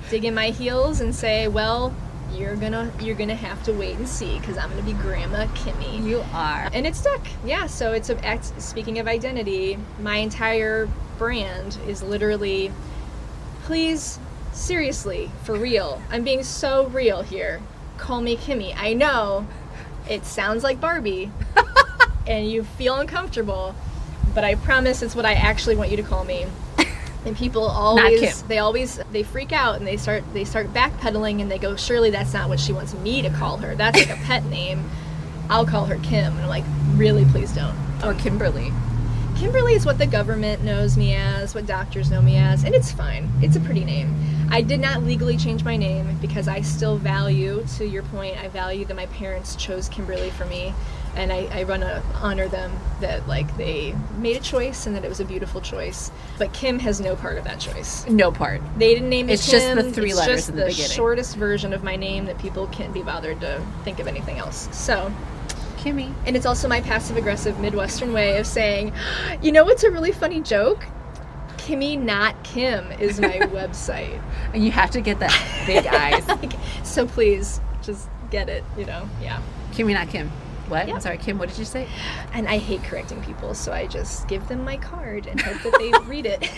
dig in my heels and say, well, you're gonna have to wait and see, because I'm gonna be Grandma Kimmy. You are. And it stuck. Yeah, so it's speaking of identity, my entire brand is literally, please, seriously, for real, I'm being so real here, call me Kimmy. I know it sounds like Barbie and you feel uncomfortable, but I promise it's what I actually want you to call me. And people always, they freak out and they start backpedaling and they go, surely that's not what she wants me to call her. That's like a pet name. I'll call her Kim. And I'm like, really, please don't. Or Kimberly. Kimberly is what the government knows me as, what doctors know me as, and it's fine. It's a pretty name. I did not legally change my name because I still value, to your point, I value that my parents chose Kimberly for me, and I want to honor them that like they made a choice and that it was a beautiful choice. But Kim has no part of that choice. No part. They didn't name me It's Kim. just the three letters just in the beginning. the shortest version of my name that people can't be bothered to think of anything else. So... Kimmy. And it's also my passive-aggressive Midwestern way of saying, you know what's a really funny joke? Kimmy Not Kim is my website. And you have to get that big eyes. So please, just get it, yeah. Kimmy Not Kim. What? Yep. I'm sorry, Kim, what did you say? And I hate correcting people, so I just give them my card and hope that they read it.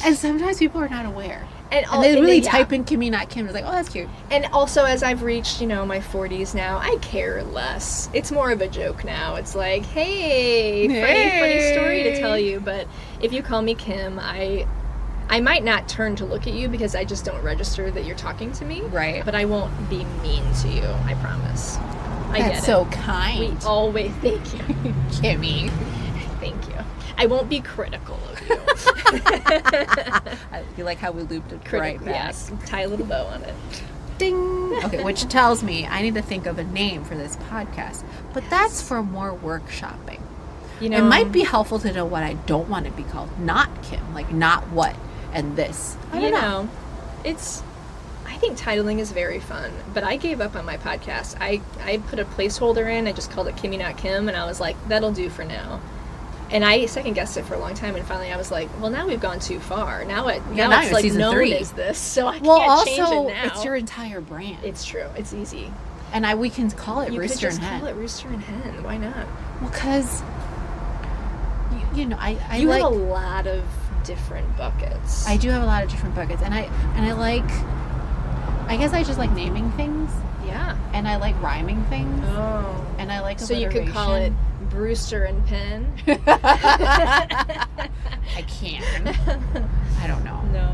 And sometimes people are not aware. And they really yeah. type in Kimmy Not Kim. It's like, oh, that's cute. And also, as I've reached, my 40s now, I care less. It's more of a joke now. It's like, hey, funny story to tell you. But if you call me Kim, I might not turn to look at you because I just don't register that you're talking to me. Right. But I won't be mean to you. I promise. I get it. That's so kind. We always, thank you. Kimmy. Thank you. I won't be critical of you. You like how we looped it right back. Yes. Tie a little bow on it. Ding. Okay, which tells me I need to think of a name for this podcast. But that's for more workshopping. It might be helpful to know what I don't want to be called. Not Kim. Like, not what and this. I don't know. I think titling is very fun, but I gave up on my podcast. I put a placeholder in. I just called it Kimmy Not Kim, and I was like, that'll do for now. And I second-guessed it for a long time, and finally I was like, well, now we've gone too far. Now it's like season known 3. as this, so I can't change it now. It's your entire brand. It's true. It's easy. And we can call it You Rooster could and just Hen. call it Rooster and Hen. Why not? Well, because, I you like... have a lot of different buckets. I do have a lot of different buckets. And I like... I guess I just like naming things. Yeah. And I like rhyming things. Oh. And I like So you could call it Brewster and Penn. I can. I don't know. No.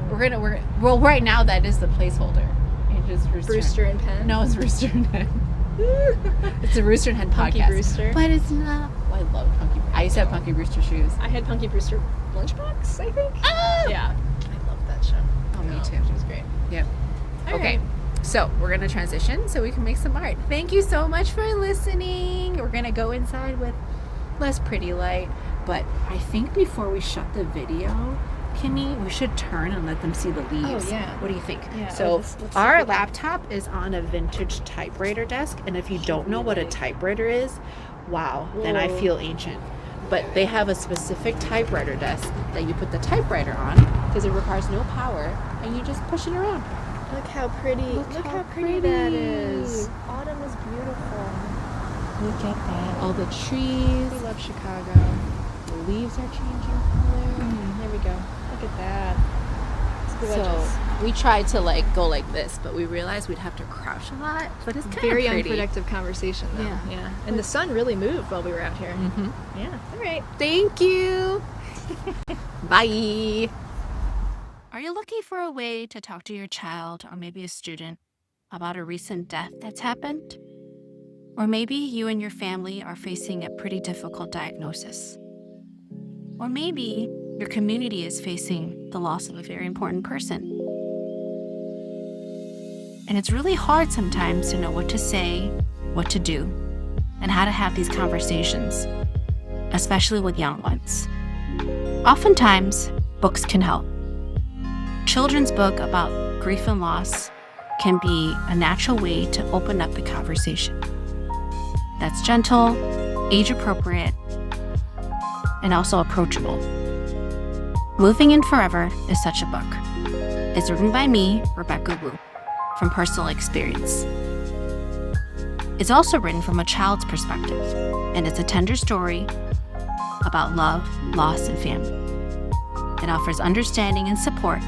Well, right now that is the placeholder. It is Brewster and Penn. No, it's Rooster and Hen. It's a Rooster and Hen Punky podcast. Brewster. But it's not. Oh, I love Punky. I used to have Punky Brewster shoes. I had Punky Brewster lunchbox, I think. Oh! Yeah. I love that show. Oh, me too. She was great. Yep. All Okay. right. So we're going to transition so we can make some art. Thank you so much for listening. We're going to go inside with less pretty light. But I think before we shut the video, Kimmy, we should turn and let them see the leaves. Oh, yeah. What do you think? Yeah. So let's our see. laptop is on a vintage typewriter desk. And if you don't know what a typewriter is, wow, then I feel ancient. But they have a specific typewriter desk that you put the typewriter on because it requires no power and you just push it around. Look how pretty. Look how pretty that is. Autumn is beautiful. Look at that. All the trees. We love Chicago. The leaves are changing color. There we go. Look at that. It's gorgeous. So we tried to go like this, but we realized we'd have to crouch a lot. But it's kind of Very pretty. unproductive conversation, though. Yeah. And the sun really moved while we were out here. Mm-hmm. Yeah. All right. Thank you. Bye. Are you looking for a way to talk to your child or maybe a student about a recent death that's happened? Or maybe you and your family are facing a pretty difficult diagnosis. Or maybe your community is facing the loss of a very important person. And it's really hard sometimes to know what to say, what to do, and how to have these conversations, especially with young ones. Oftentimes, books can help. Children's book about grief and loss can be a natural way to open up the conversation. That's gentle, age-appropriate, and also approachable. Moving in Forever is such a book. It's written by me, Rebecca Wu, from personal experience. It's also written from a child's perspective, and it's a tender story about love, loss, and family. It offers understanding and support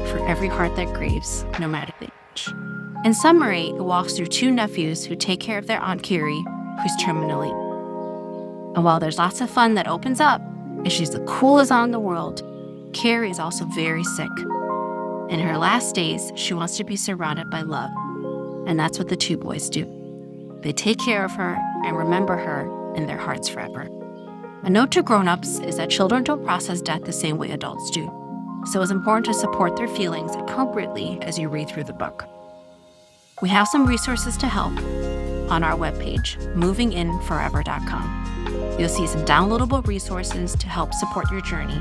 for every heart that grieves, no matter the age. In summary, it walks through two nephews who take care of their Aunt Kiri, who's terminally ill. And while there's lots of fun that opens up, and she's the coolest aunt in the world, Kiri is also very sick. In her last days, she wants to be surrounded by love. And that's what the two boys do. They take care of her and remember her in their hearts forever. A note to grown-ups is that children don't process death the same way adults do. So it's important to support their feelings appropriately as you read through the book. We have some resources to help on our webpage, movinginforever.com. You'll see some downloadable resources to help support your journey,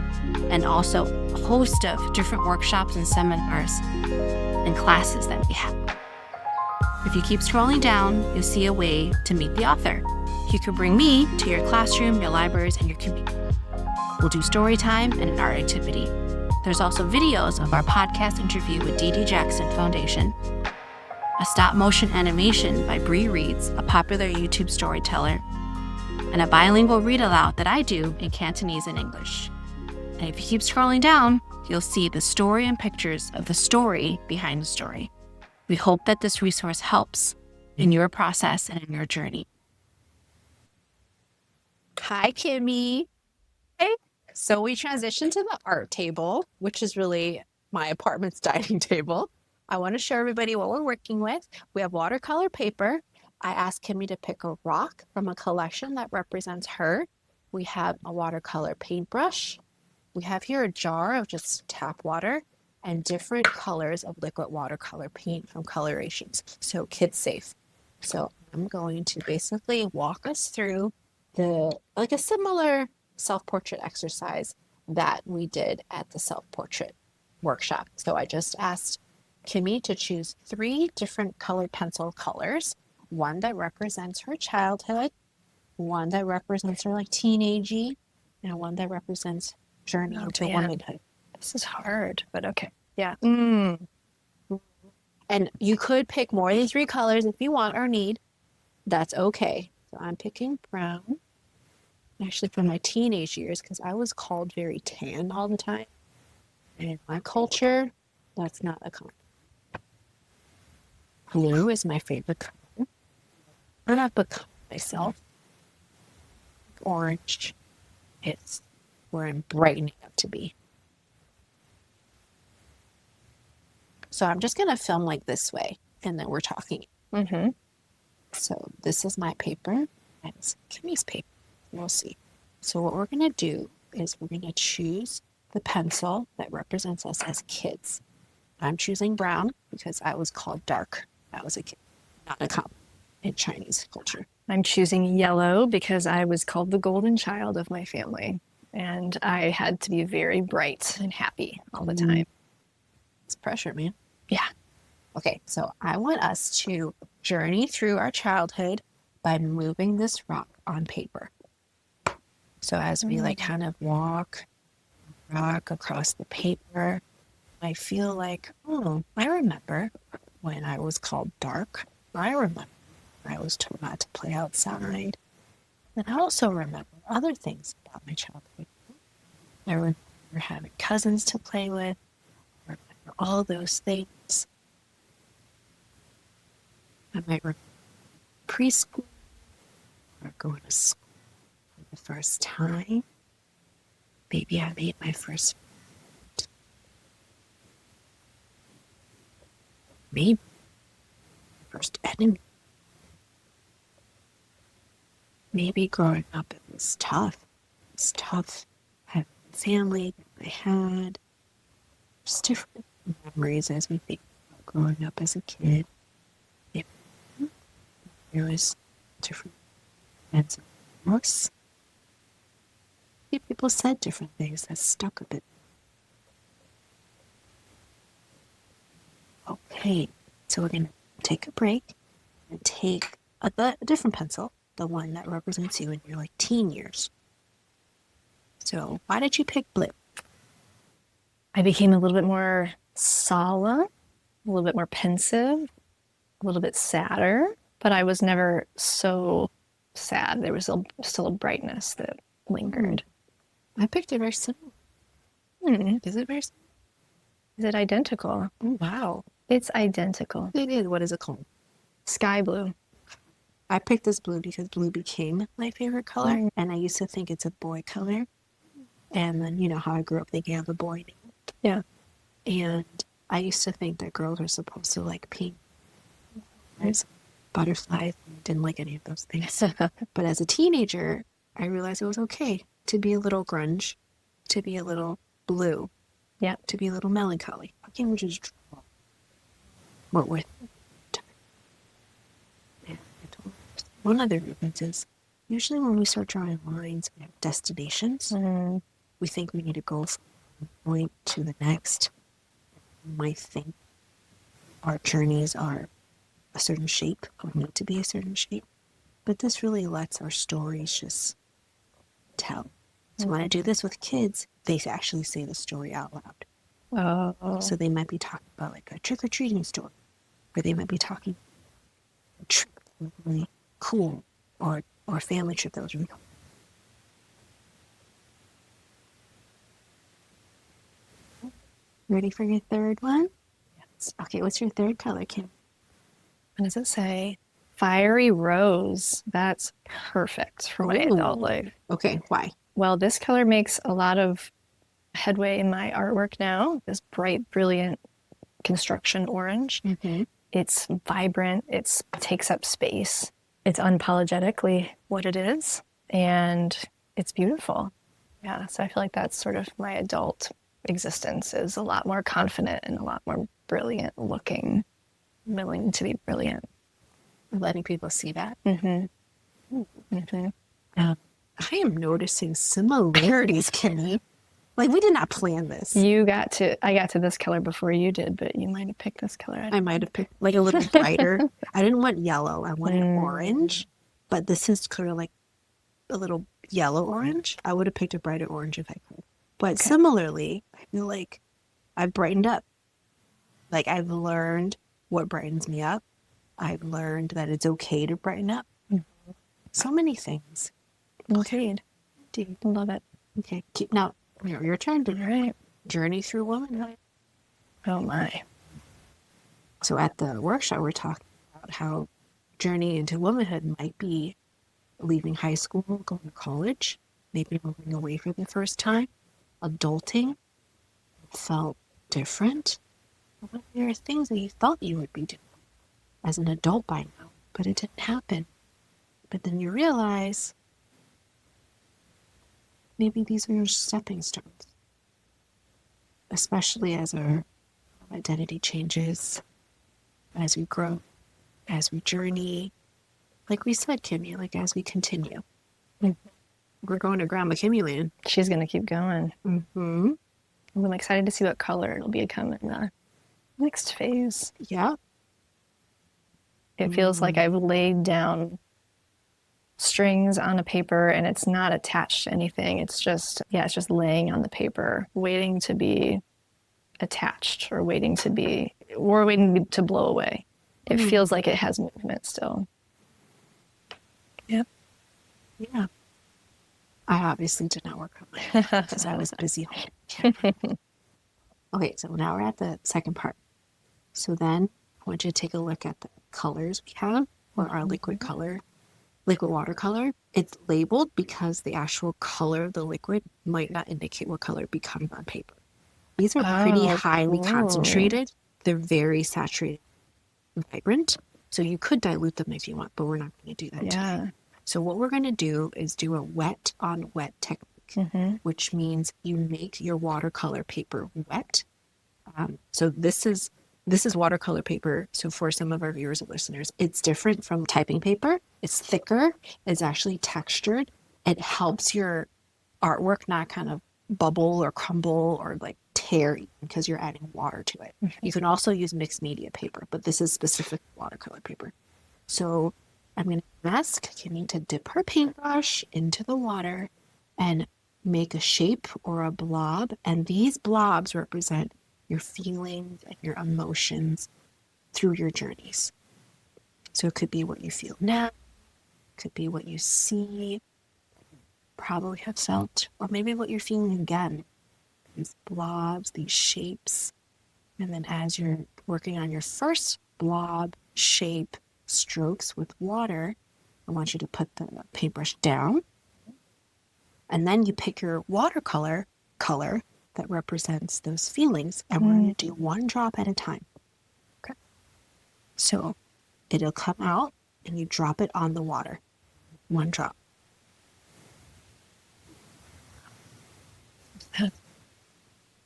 and also a host of different workshops and seminars and classes that we have. If you keep scrolling down, you'll see a way to meet the author. You can bring me to your classroom, your libraries, and your community. We'll do story time and an art activity. There's also videos of our podcast interview with Dee Dee Jackson Foundation, a stop-motion animation by Bree Reeds, a popular YouTube storyteller, and a bilingual read-aloud that I do in Cantonese and English. And if you keep scrolling down, you'll see the story and pictures of the story behind the story. We hope that this resource helps in your process and in your journey. Hi, Kimmy. Hey. So we transitioned to the art table, which is really my apartment's dining table. I want to show everybody what we're working with. We have watercolor paper. I asked Kimmy to pick a rock from a collection that represents her. We have a watercolor paintbrush. We have here a jar of just tap water and different colors of liquid watercolor paint from Colorations, so kids safe. So I'm going to basically walk us through a similar self-portrait exercise that we did at the self-portrait workshop. So I just asked Kimmy to choose 3 different colored pencil colors, one that represents her childhood, one that represents her like teenagey, and one that represents journey into womanhood. This is hard, but okay. Yeah. And you could pick more than 3 colors if you want or need. That's okay. So I'm picking brown. Actually, from my teenage years, because I was called very tan all the time. And in my culture, that's not a compliment. Blue is my favorite color. I'm not become myself. Orange is where I'm brightening up to be. So I'm just going to film like this way, and then we're talking. Mm-hmm. So this is my paper. That's Kimmy's paper. We'll see. So what we're going to do is we're going to choose the pencil that represents us as kids. I'm choosing brown because I was called dark. I was a kid, not a cop in Chinese culture. I'm choosing yellow because I was called the golden child of my family, and I had to be very bright and happy all the time. It's pressure, man. Yeah. Okay, so I want us to journey through our childhood by moving this rock on paper. So as we kind of walk across the paper, I feel like, I remember when I was called dark. I remember I was told not to play outside. And I also remember other things about my childhood. I remember having cousins to play with. I remember all those things. I might remember preschool or going to school for the first time. Maybe I made my first friend. Maybe first enemy. Maybe growing up it was tough. It was tough having family that I had. Just different memories as we think about growing up as a kid. Maybe there was different events of remorse. Maybe people said different things that stuck a bit. Okay, so we're going to take a break and take a different pencil, the one that represents you in your teen years. So why did you pick blue? I became a little bit more solemn, a little bit more pensive, a little bit sadder, but I was never so sad. There was still a brightness that lingered. I picked it very similar. Is it very similar? Is it identical? Oh, wow. It's identical. It is. What is it called? Sky blue. I picked this blue because blue became my favorite color, and I used to think it's a boy color. And then, you know how I grew up thinking of a boy name. Yeah. And I used to think that girls were supposed to like pink, butterflies. Didn't like any of those things. But as a teenager, I realized it was okay to be a little grunge, to be a little blue, Yeah. to be a little melancholy. I can just draw what we're. One other difference is usually when we start drawing lines, we have destinations. Mm-hmm. We think we need to go from one point to the next. We might think our journeys are a certain shape or need to be a certain shape. But this really lets our stories just tell. So when I do this with kids, they actually say the story out loud. Oh. So they might be talking about like a trick-or-treating story, or they might be talking a trip that was really cool, or a family trip that was really cool. Ready for your third one? Yes. Okay, what's your third color, Kim? What does it say? Fiery rose. That's perfect for my adult Ooh. life. Okay, why? Well, this color makes a lot of headway in my artwork now. This bright, brilliant construction orange. Mm-hmm. It's vibrant. It takes up space. It's unapologetically what it is, and it's beautiful. Yeah, so I feel like that's sort of my adult existence, is a lot more confident and a lot more brilliant looking, willing to be brilliant. Letting people see that. Mm-hmm. Mm-hmm. I am noticing similarities, Kimmy. Like, we did not plan this. I got to this color before you did, but you might have picked this color. I might have picked like a little brighter. I didn't want yellow. I wanted orange. But this is kind of like a little yellow orange. I would have picked a brighter orange if I could. But similarly, I feel like I've brightened up. Like, I've learned what brightens me up. I've learned that it's okay to brighten up. Mm-hmm. So many things. Indeed. Indeed. Love it. Okay. Now, your turn to All right. journey through womanhood. Oh, my. So at the workshop, we're talking about how journey into womanhood might be leaving high school, going to college, maybe moving away for the first time, adulting. Felt different. There are things that you thought you would be doing as an adult by now, but it didn't happen. But then you realize maybe these are your stepping stones, especially as our identity changes, as we grow, as we journey. Like we said, Kimmy, like as we continue. We're going to Grandma Kimmy land. She's going to keep going. Mm-hmm. I'm excited to see what color it'll become in the next phase. Yeah. It feels like I've laid down strings on a paper and it's not attached to anything. It's just laying on the paper, waiting to be attached or waiting to blow away. It feels like it has movement still. Yep. Yeah. I obviously did not work on it because I was busy. Okay, so now we're at the second part. So then I want you to take a look at the colors we have for our liquid watercolor. It's labeled because the actual color of the liquid might not indicate what color it becomes on paper. These are pretty highly concentrated. They're very saturated and vibrant. So you could dilute them if you want, but we're not going to do that today. So what we're going to do is do a wet on wet technique, which means you make your watercolor paper wet. So this is watercolor paper. So for some of our viewers and listeners, it's different from typing paper. It's thicker. It's actually textured. It helps your artwork not kind of bubble or crumble or like tear because you're adding water to it. You can also use mixed media paper, but this is specific watercolor paper. So I'm going to ask Kimmy to dip her paintbrush into the water and make a shape or a blob. And these blobs represent your feelings and your emotions through your journeys. So it could be what you feel now, could be what you see, probably have felt, or maybe what you're feeling again. These blobs, these shapes. And then as you're working on your first blob shape strokes with water, I want you to put the paintbrush down. And then you pick your watercolor color that represents those feelings. And we're going to do one drop at a time. Okay. So it'll come out and you drop it on the water. One drop.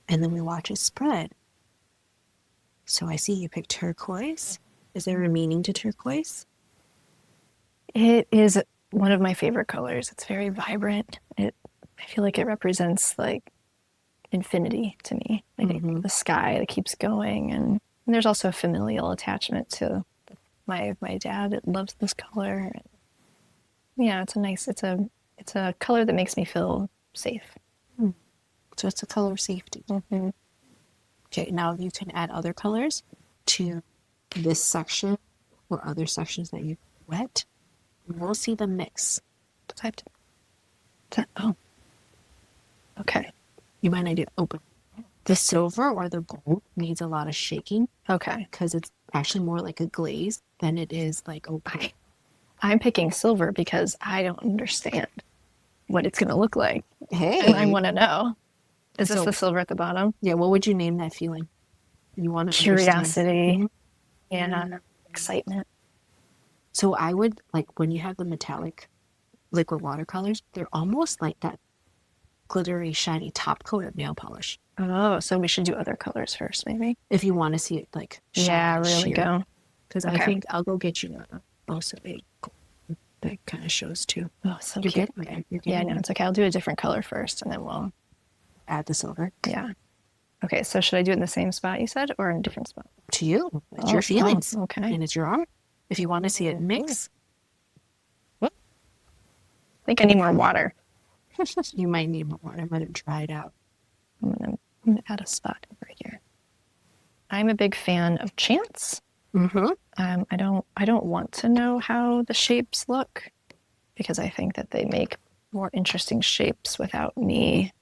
And then we watch it spread. So I see you picked turquoise. Is there a meaning to turquoise? It is one of my favorite colors. It's very vibrant. I feel like it represents like infinity to me, like the sky that keeps going. And there's also a familial attachment to my dad. It loves this color. Yeah, it's a color that makes me feel safe. So it's a color of safety. Okay, now you can add other colors to this section or other sections that you wet. We'll see the mix. Oh, okay. You might not do open. The silver or the gold needs a lot of shaking. Okay. Because it's actually more like a glaze than it is like opaque. I'm picking silver because I don't understand what it's going to look like. Hey. And I want to know. Is this So- the silver at the bottom? Yeah, what would you name that feeling? You want to Curiosity. Yeah. Excitement. So I would, like, when you have the metallic liquid watercolors, they're almost like that glittery, shiny top coat of nail polish. Oh, so we should do other colors first, maybe? If you want to see it, like, shine, really sheer. go. Because I Okay. think I'll go get you also a that kind of shows too. Oh, so You're cute. getting there. You're Yeah, getting no, there. it's okay. I'll do a different color first, and then we'll, Add the silver yeah. Okay, so should I do it in the same spot you said, or in a different spot? to you. It's Oh, your feelings. oh, okay. And it's your art. If you want to see it mix, I think I need more water. you might need more water. Let it dry it out. I'm gonna add a spot over here. I'm a big fan of chance. Mm-hmm. I don't want to know how the shapes look because I think that they make more interesting shapes without me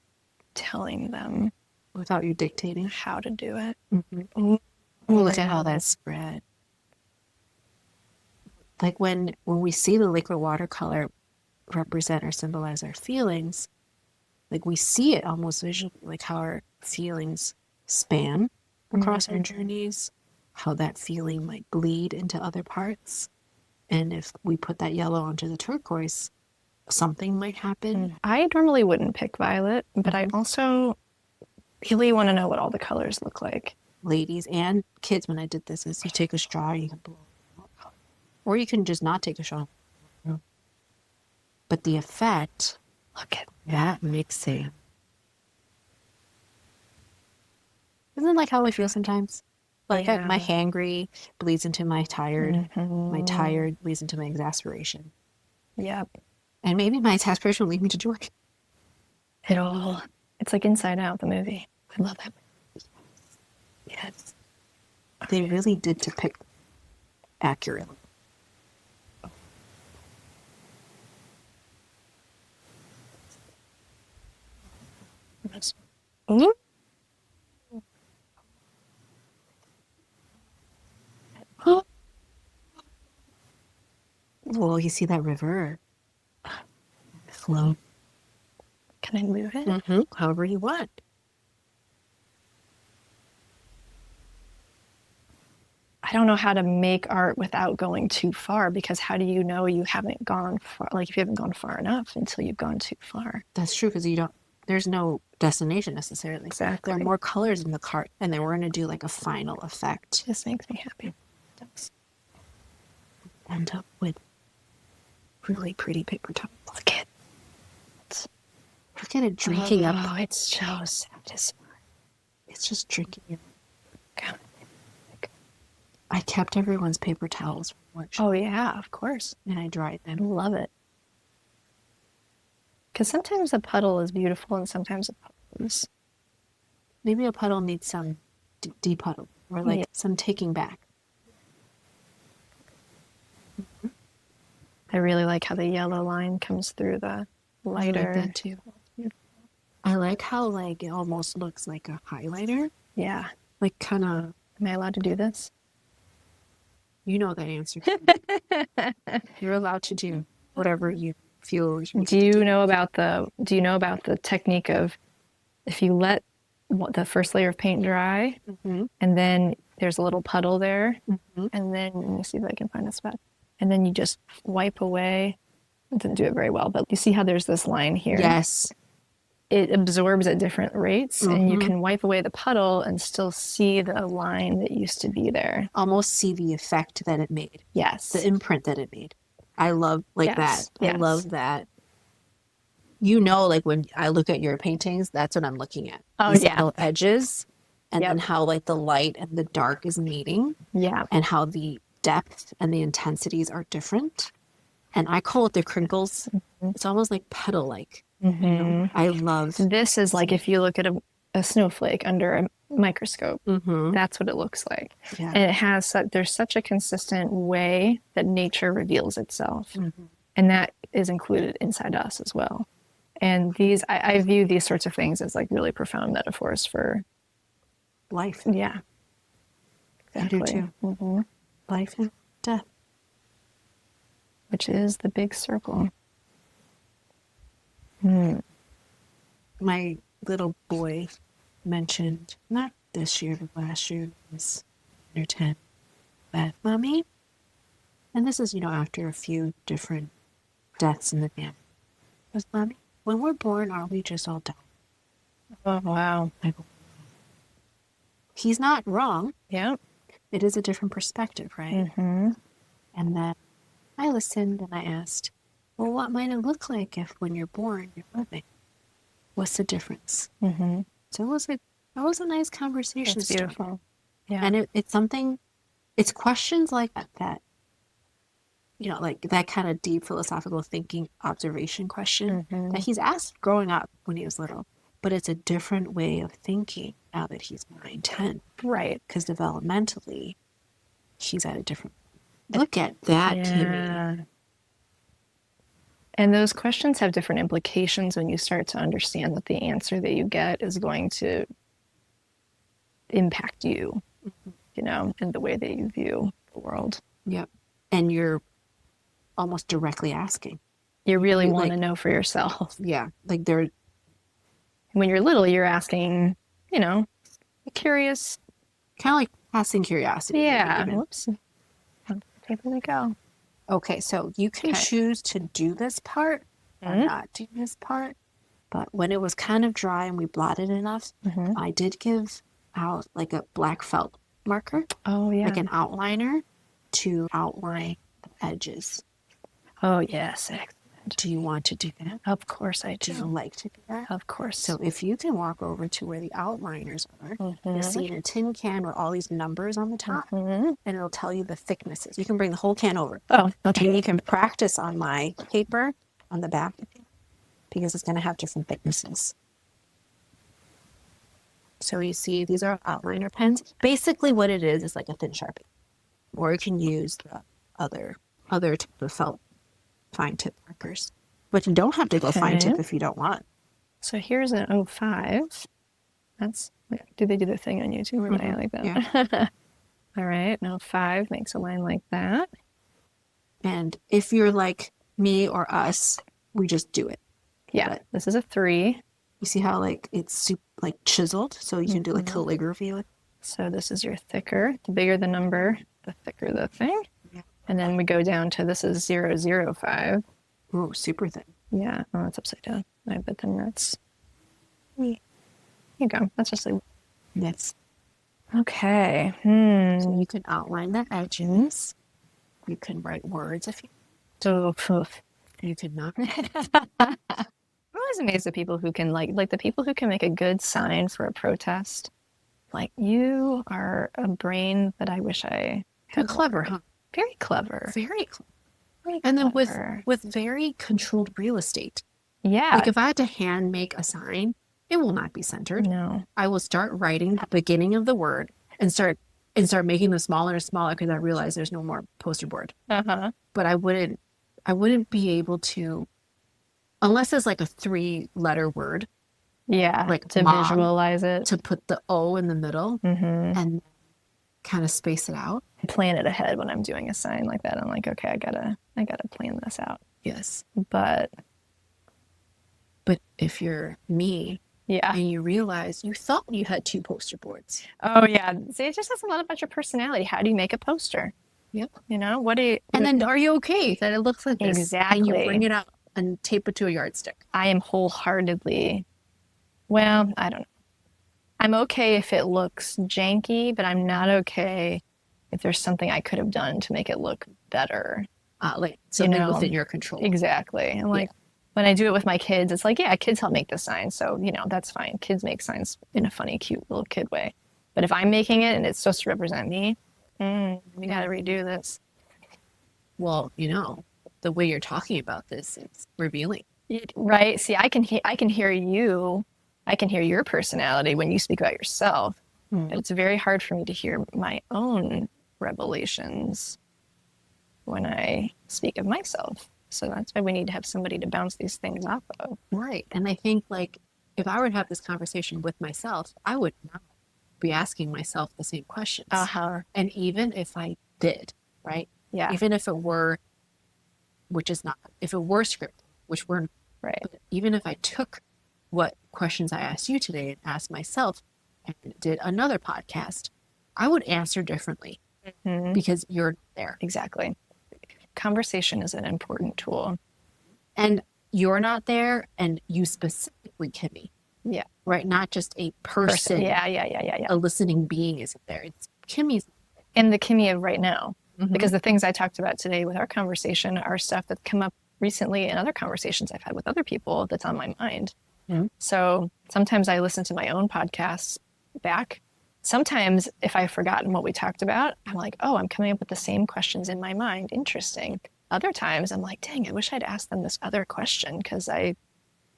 telling them Without you dictating. how to do it. Mm-hmm. Look at how that's spread. Like when we see the liquid watercolor represent or symbolize our feelings, like we see it almost visually, like how our feelings span across our journeys, how that feeling might bleed into other parts. And if we put that yellow onto the turquoise, something might happen. I normally wouldn't pick violet, but I also really want to know what all the colors look like. Ladies and kids, when I did this, is you take a straw, you can blow it out. Or you can just not take a straw. But the effect, Look at that mixing. Isn't it like how I feel sometimes? Like Yeah. my hangry bleeds into my tired. My tired bleeds into my exasperation. Yep. And maybe my exasperation will lead me to joy. It's like Inside Out, the movie. I love that. Yes. They really did depict accurately. Ooh. Well, you see that river flow. Can I move it? Mm-hmm. However you want. I don't know how to make art without going too far because how do you know you haven't gone far? Like if you haven't gone far enough until you've gone too far. That's true because there's no destination necessarily. Exactly. There are more colors in the cart, and then we're going to do like a final effect. This makes me happy. End up with really pretty paper towels. Look at it drinking up. Oh, it's so satisfying. It's just drinking it. God. I kept everyone's paper towels from work, Oh yeah, of course. and I dried I them. love it. Because sometimes a puddle is beautiful and sometimes a puddle is... Maybe a puddle needs some depuddle or like Yeah. some taking back. I really like how the yellow line comes through the lighter. I like that too. I like how like it almost looks like a highlighter. Yeah. like kind of, Am I allowed to do this? you know that answer. You're allowed to do whatever you feel. Do you know about the technique of if you let the first layer of paint dry, and then there's a little puddle there, and then let me see if I can find a spot, and then you just wipe away. I didn't do it very well, but you see how there's this line here? Yes. It absorbs at different rates, and you can wipe away the puddle and still see the line that used to be there. Almost see the effect that it made. Yes. The imprint that it made. I love that. Yes. I love that. You know, like when I look at your paintings, that's what I'm looking at. Oh, These yeah. little edges, and Yep. then how like the light and the dark is meeting, Yeah. and how the depth and the intensities are different. And I call it the crinkles. It's almost like petal-like. You know? I love. This is like if you look at a snowflake under a microscope. That's what it looks like. Yeah. And it has there's such a consistent way that nature reveals itself. And that is included inside us as well. And these, I view these sorts of things as like really profound metaphors for Life. yeah. I do Exactly. too. Life and death. Which is the big circle. My little boy mentioned, not this year, but last year, he was under 10, that, Mommy, and this is, after a few different deaths in the family, was, Mommy, when we're born, are we just all done? Oh, wow. I go, he's not wrong. Yeah. It is a different perspective, right? And then I listened and I asked, well, what might it look like if when you're born, you're living? What's the difference? So it was a nice conversation. It's beautiful. Yeah. And it's something, it's questions like that, like that kind of deep philosophical thinking observation question that he's asked growing up when he was little. But it's a different way of thinking now that he's 9, 10. Right. Because developmentally, he's at a different. Look at that, Kimmy. And those questions have different implications when you start to understand that the answer that you get is going to impact you, in the way that you view the world. Yep. And you're almost directly asking. You really want to know for yourself. Yeah. Like they're. When you're little, you're asking, curious. Kind of like passing curiosity. Yeah. Even. Whoops. Okay, there we go. Okay, so you can choose to do this part or not do this part. But when it was kind of dry and we blotted enough, I did give out like a black felt marker. Oh, yeah. Like an outliner to outline the edges. Oh, yes. Do you want to do that? Of course I do. Do you like to do that? Of course. So if you can walk over to where the outliners are, you'll see in a tin can with all these numbers on the top, and it'll tell you the thicknesses. You can bring the whole can over. Oh, okay. And you can practice on my paper on the back because it's going to have different thicknesses. So you see, these are outliner pens. Basically what it is like a thin Sharpie. Or you can use the other type of felt fine tip markers. But you don't have to go fine tip if you don't want. So here's an 05. Do they do the thing on YouTube or I like that? Yeah. All right. An 05 makes a line like that. And if you're like me or us, we just do it. Yeah. But this is a 3. You see how it's chiseled, so you can do like calligraphy with. So this is your thicker. The bigger the number, the thicker the thing. Yeah. And then we go down to this is 005. Oh, super thin. Yeah. Oh, it's upside down. But then that's. Here you go. That's just like. Yes. Okay. So you can outline the edges. You can write words if you. You could not. I'm always amazed at people who can like the people who can make a good sign for a protest. Like you are a brain that I wish I had. Clever, huh? Very clever. Very clever. Very and then clever. with very controlled real estate. Yeah. Like if I had to hand make a sign, it will not be centered. No. I will start writing the beginning of the word and start making them smaller and smaller because I realize there's no more poster board. But I wouldn't be able to, unless it's like a 3-letter word, Yeah, like to mom, visualize it. to put the O in the middle and kind of space it out. Plan it ahead when I'm doing a sign like that. I'm like, okay, I gotta plan this out. Yes. But if you're me yeah. and you realize you thought you had 2 poster boards. Oh yeah. See, it just has a lot about your personality. How do you make a poster? Yep. You know, what do you... And then are you okay that it looks like this? Exactly. And you bring it out and tape it to a yardstick. I am wholeheartedly, well, I don't know. I'm okay if it looks janky, but I'm not okay if there's something I could have done to make it look better. Like something You know, within your control. Exactly. And like when I do it with my kids, it's like, yeah, kids help make the sign. So, you know, that's fine. Kids make signs in a funny, cute little kid way. But if I'm making it and it's supposed to represent me, we got to redo this. Well, you know, the way you're talking about this is revealing. Right. See, I can hear you. I can hear your personality when you speak about yourself. But it's very hard for me to hear my own revelations when I speak of myself. So that's why we need to have somebody to bounce these things off of. Right. And I think, like, if I were to have this conversation with myself, I would not be asking myself the same questions. And even if I did, right? Yeah. Even if it were, which is not, if it were scripted, which we're not, Right. but even if I took what questions I asked you today and asked myself and did another podcast, I would answer differently because you're there. Exactly. Conversation is an important tool. And you're not there, and you specifically, Kimmy. Yeah. Right? Not just a person. Yeah. A listening being isn't there. It's Kimmy's. And the Kimmy of right now. Because the things I talked about today with our conversation are stuff that's come up recently in other conversations I've had with other people that's on my mind. So sometimes I listen to my own podcasts back. Sometimes if I've forgotten what we talked about, I'm like, oh, I'm coming up with the same questions in my mind. Interesting. Other times I'm like, dang, I wish I'd asked them this other question because I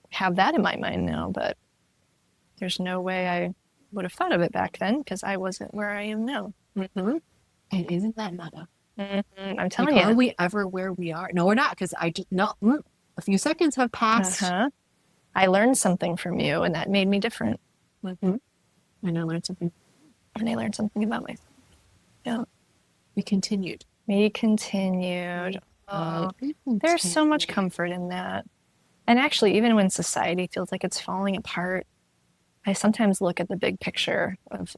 have that in my mind now, but there's no way I would have thought of it back then because I wasn't where I am now. And isn't that meta? I'm telling you. Are we ever where we are? No, we're not, because I just, no, a few seconds have passed. I learned something from you, and that made me different. And I learned something. And I learned something about myself. Yeah. We continued. Oh, there's so much comfort in that. And actually, even when society feels like it's falling apart, I sometimes look at the big picture of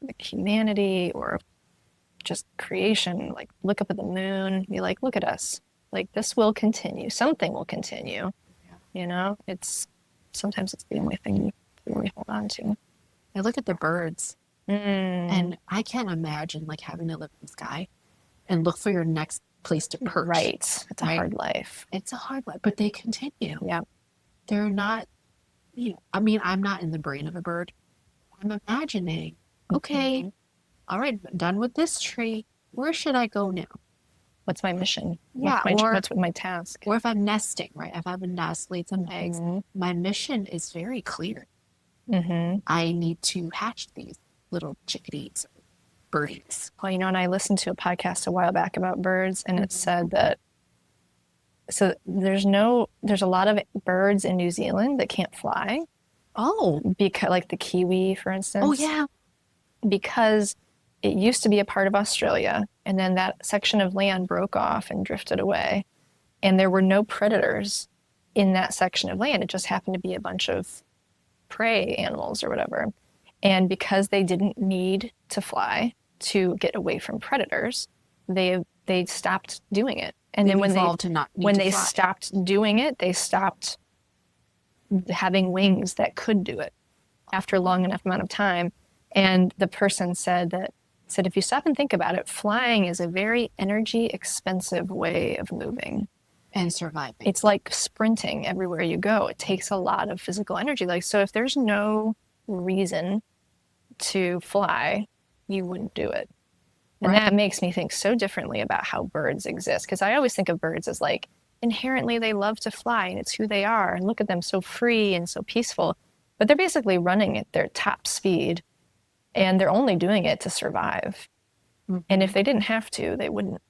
like humanity or just creation, like look up at the moon, be like, look at us. Like this will continue. Something will continue. You know, sometimes it's the only thing we hold on to. I look at the birds and I can't imagine like having to live in the sky and look for your next place to perch. Right. It's a hard life. It's a hard life, but they continue. Yeah. They're not, you know, I mean, I'm not in the brain of a bird. I'm imagining, okay, all right, done with this tree. Where should I go now? What's my mission? Yeah, what's my task? Or if I'm nesting, right? If I have a nest, laid some eggs, my mission is very clear. I need to hatch these little chickadees, birdies. Well, you know, and I listened to a podcast a while back about birds, and it said that so there's a lot of birds in New Zealand that can't fly. Oh, because like the kiwi, for instance. Oh yeah, because it used to be a part of Australia, and then that section of land broke off and drifted away, and there were no predators in that section of land. It just happened to be a bunch of prey animals or whatever. And because they didn't need to fly to get away from predators, they stopped doing it. And then when they stopped doing it, they stopped having wings that could do it after a long enough amount of time. And the person said if you stop and think about it, flying is a very energy expensive way of moving and surviving. It's like sprinting everywhere you go. It takes a lot of physical energy. Like, so if there's no reason to fly, you wouldn't do it. And that makes me think so differently about how birds exist. Because I always think of birds as like, inherently they love to fly and it's who they are. And look at them, so free and so peaceful. But they're basically running at their top speed. And they're only doing it to survive. And if they didn't have to, they wouldn't.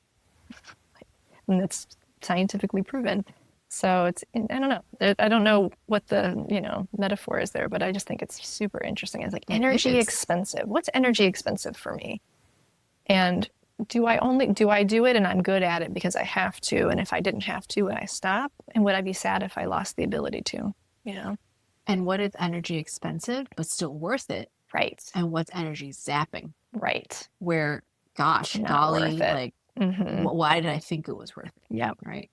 And it's scientifically proven. So I don't know. I don't know what the, metaphor is there, but I just think it's super interesting. It's like energy is. expensive. What's energy expensive for me? And do I do it and I'm good at it because I have to? And if I didn't have to, would I stop? And would I be sad if I lost the ability to, And what is energy expensive, but still worth it? Right. And what's energy zapping? Right. Where, gosh, Not golly, worth it. like, Mm-hmm. why did I think it was worth it? Yep. Right.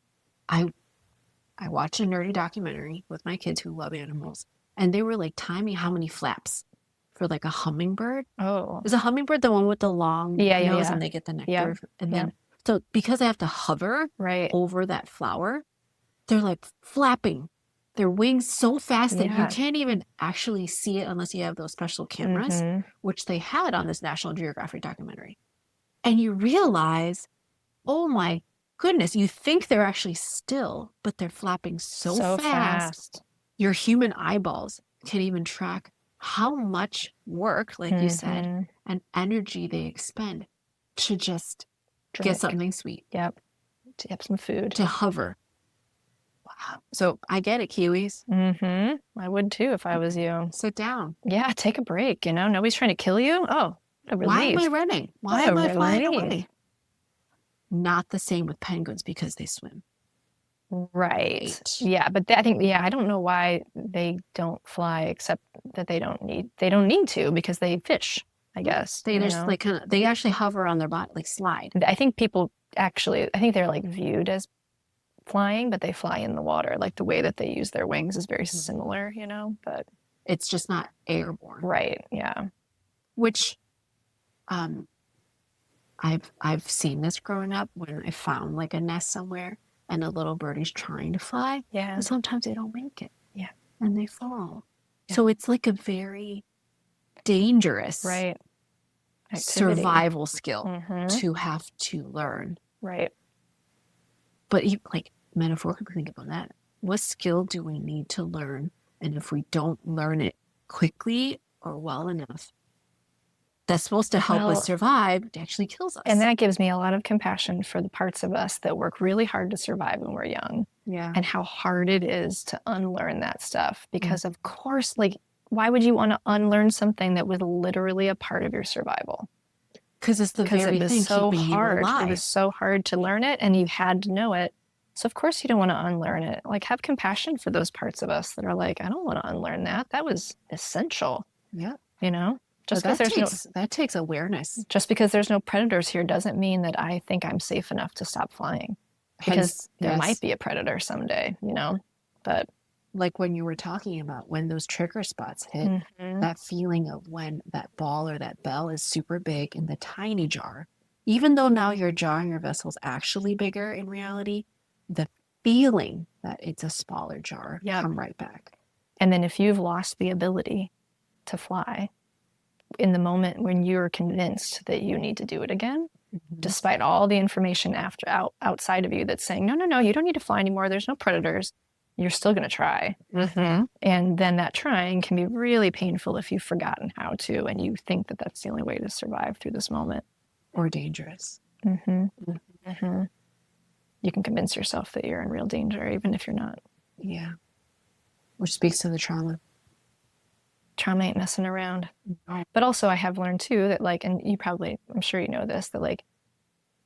I watched a nerdy documentary with my kids who love animals, and they were like timing how many flaps for like a hummingbird. Oh. Is a hummingbird the one with the long nose Yeah. and they get the nectar? Yep. And then, so because they have to hover Right. over that flower, they're like flapping their wings so fast that you can't even actually see it unless you have those special cameras, which they had on this National Geographic documentary. And you realize, oh my goodness, you think they're actually still, but they're flapping so fast. Your human eyeballs can't even track how much work, like you said, and energy they expend to just get something sweet. Yep. To have some food. To hover. Wow. So I get it, Kiwis. I would too if I was you. Sit down. Yeah, take a break, Nobody's trying to kill you. Oh, what a relief. Why am I running? Why am I flying away? Not the same with penguins because they swim. Right. Yeah, but I think I don't know why they don't fly except that they don't need to because they fish, I guess. They just like they actually hover on their body, like slide. I think they're like viewed as flying, but they fly in the water. Like the way that they use their wings is very similar, but it's just not airborne. Right. Yeah. Which I've seen this growing up when I found like a nest somewhere and a little birdie's trying to fly. Yeah. And sometimes they don't make it. Yeah. And they fall. Yeah. So it's like a very dangerous survival skill to have to learn. Right. But like metaphorically think about that. What skill do we need to learn? And if we don't learn it quickly or well enough, that's supposed to help us survive, it actually kills us. And that gives me a lot of compassion for the parts of us that work really hard to survive when we're young. Yeah. And how hard it is to unlearn that stuff. Because of course, like, why would you want to unlearn something that was literally a part of your survival? Because it's the very thing so keeping hard. you alive. It was so hard to learn it and you had to know it. So of course you don't want to unlearn it. Like have compassion for those parts of us that are like, I don't want to unlearn that. That was essential. Yeah. Just because that takes awareness. Just because there's no predators here doesn't mean that I think I'm safe enough to stop flying. Because there might be a predator someday, But like when you were talking about when those trigger spots hit, that feeling of when that ball or that bell is super big in the tiny jar, even though now your jar and your vessel is actually bigger in reality, the feeling that it's a smaller jar come right back. And then if you've lost the ability to fly in the moment when you're convinced that you need to do it again, despite all the information outside of you that's saying, no, you don't need to fly anymore. There's no predators. You're still going to try. And then that trying can be really painful if you've forgotten how to and you think that that's the only way to survive through this moment. Or dangerous. You can convince yourself that you're in real danger, even if you're not. Yeah. Which speaks to the trauma. Trauma ain't messing around. But also I have learned too that like, and I'm sure you know this, that like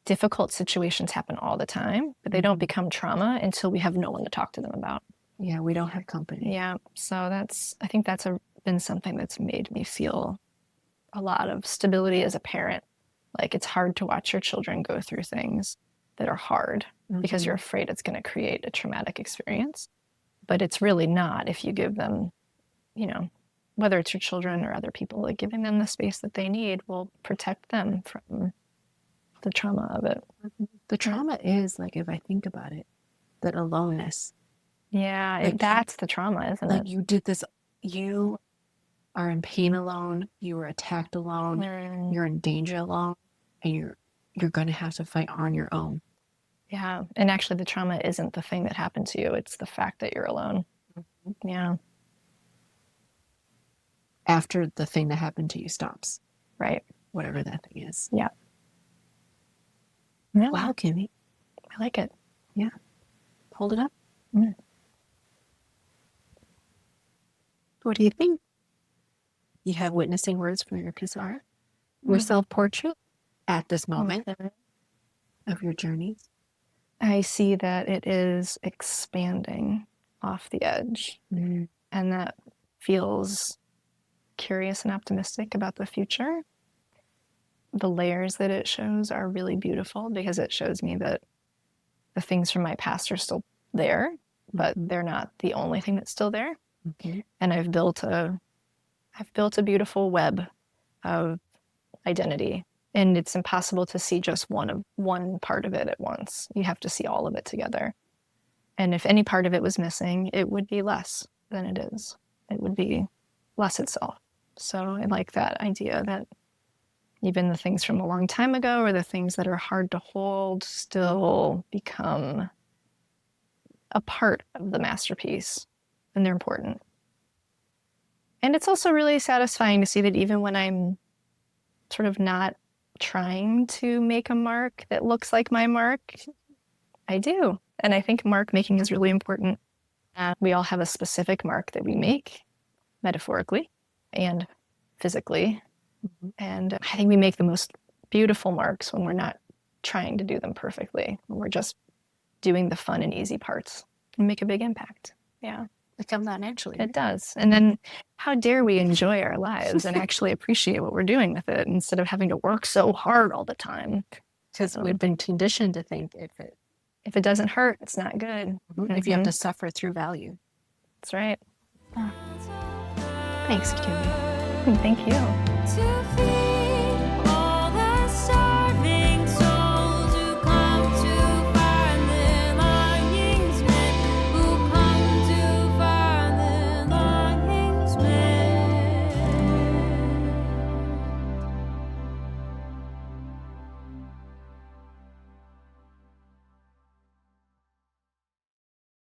difficult situations happen all the time, but they don't become trauma until we have no one to talk to them about. Yeah, we don't have company. Yeah. So I think that's been something that's made me feel a lot of stability as a parent. Like it's hard to watch your children go through things that are hard because you're afraid it's going to create a traumatic experience. But it's really not if you give them, whether it's your children or other people, like giving them the space that they need will protect them from the trauma of it. The trauma is, like, if I think about it, that aloneness. Yeah, like, that's the trauma, isn't it? Like you did this, you are in pain alone, you were attacked alone, you're in danger alone, and you're going to have to fight on your own. Yeah, and actually the trauma isn't the thing that happened to you, it's the fact that you're alone. Yeah. After the thing that happened to you stops. Right. Whatever that thing is. Yeah. Wow, Kimmy. I like it. Yeah. Hold it up. What do you think? You have witnessing words from your piece of art? Your self-portrait at this moment of your journeys? I see that it is expanding off the edge, and that feels curious and optimistic about the future. The layers that it shows are really beautiful because it shows me that the things from my past are still there, but they're not the only thing that's still there. And I've built a beautiful web of identity, and it's impossible to see just one part of it at once. You have to see all of it together. And if any part of it was missing, it would be less than it is. It would be less itself. So I like that idea that even the things from a long time ago or the things that are hard to hold still become a part of the masterpiece, and they're important. And it's also really satisfying to see that even when I'm sort of not trying to make a mark that looks like my mark, I do. And I think mark making is really important. We all have a specific mark that we make, metaphorically and physically. And I think we make the most beautiful marks when we're not trying to do them perfectly. When we're just doing the fun and easy parts and make a big impact. Yeah. It comes out naturally. It does. And then how dare we enjoy our lives and actually appreciate what we're doing with it instead of having to work so hard all the time. Because we've been conditioned to think If it doesn't hurt, it's not good. if you have to suffer through value. That's right. Thanks, Kimmy. Thank you. To feel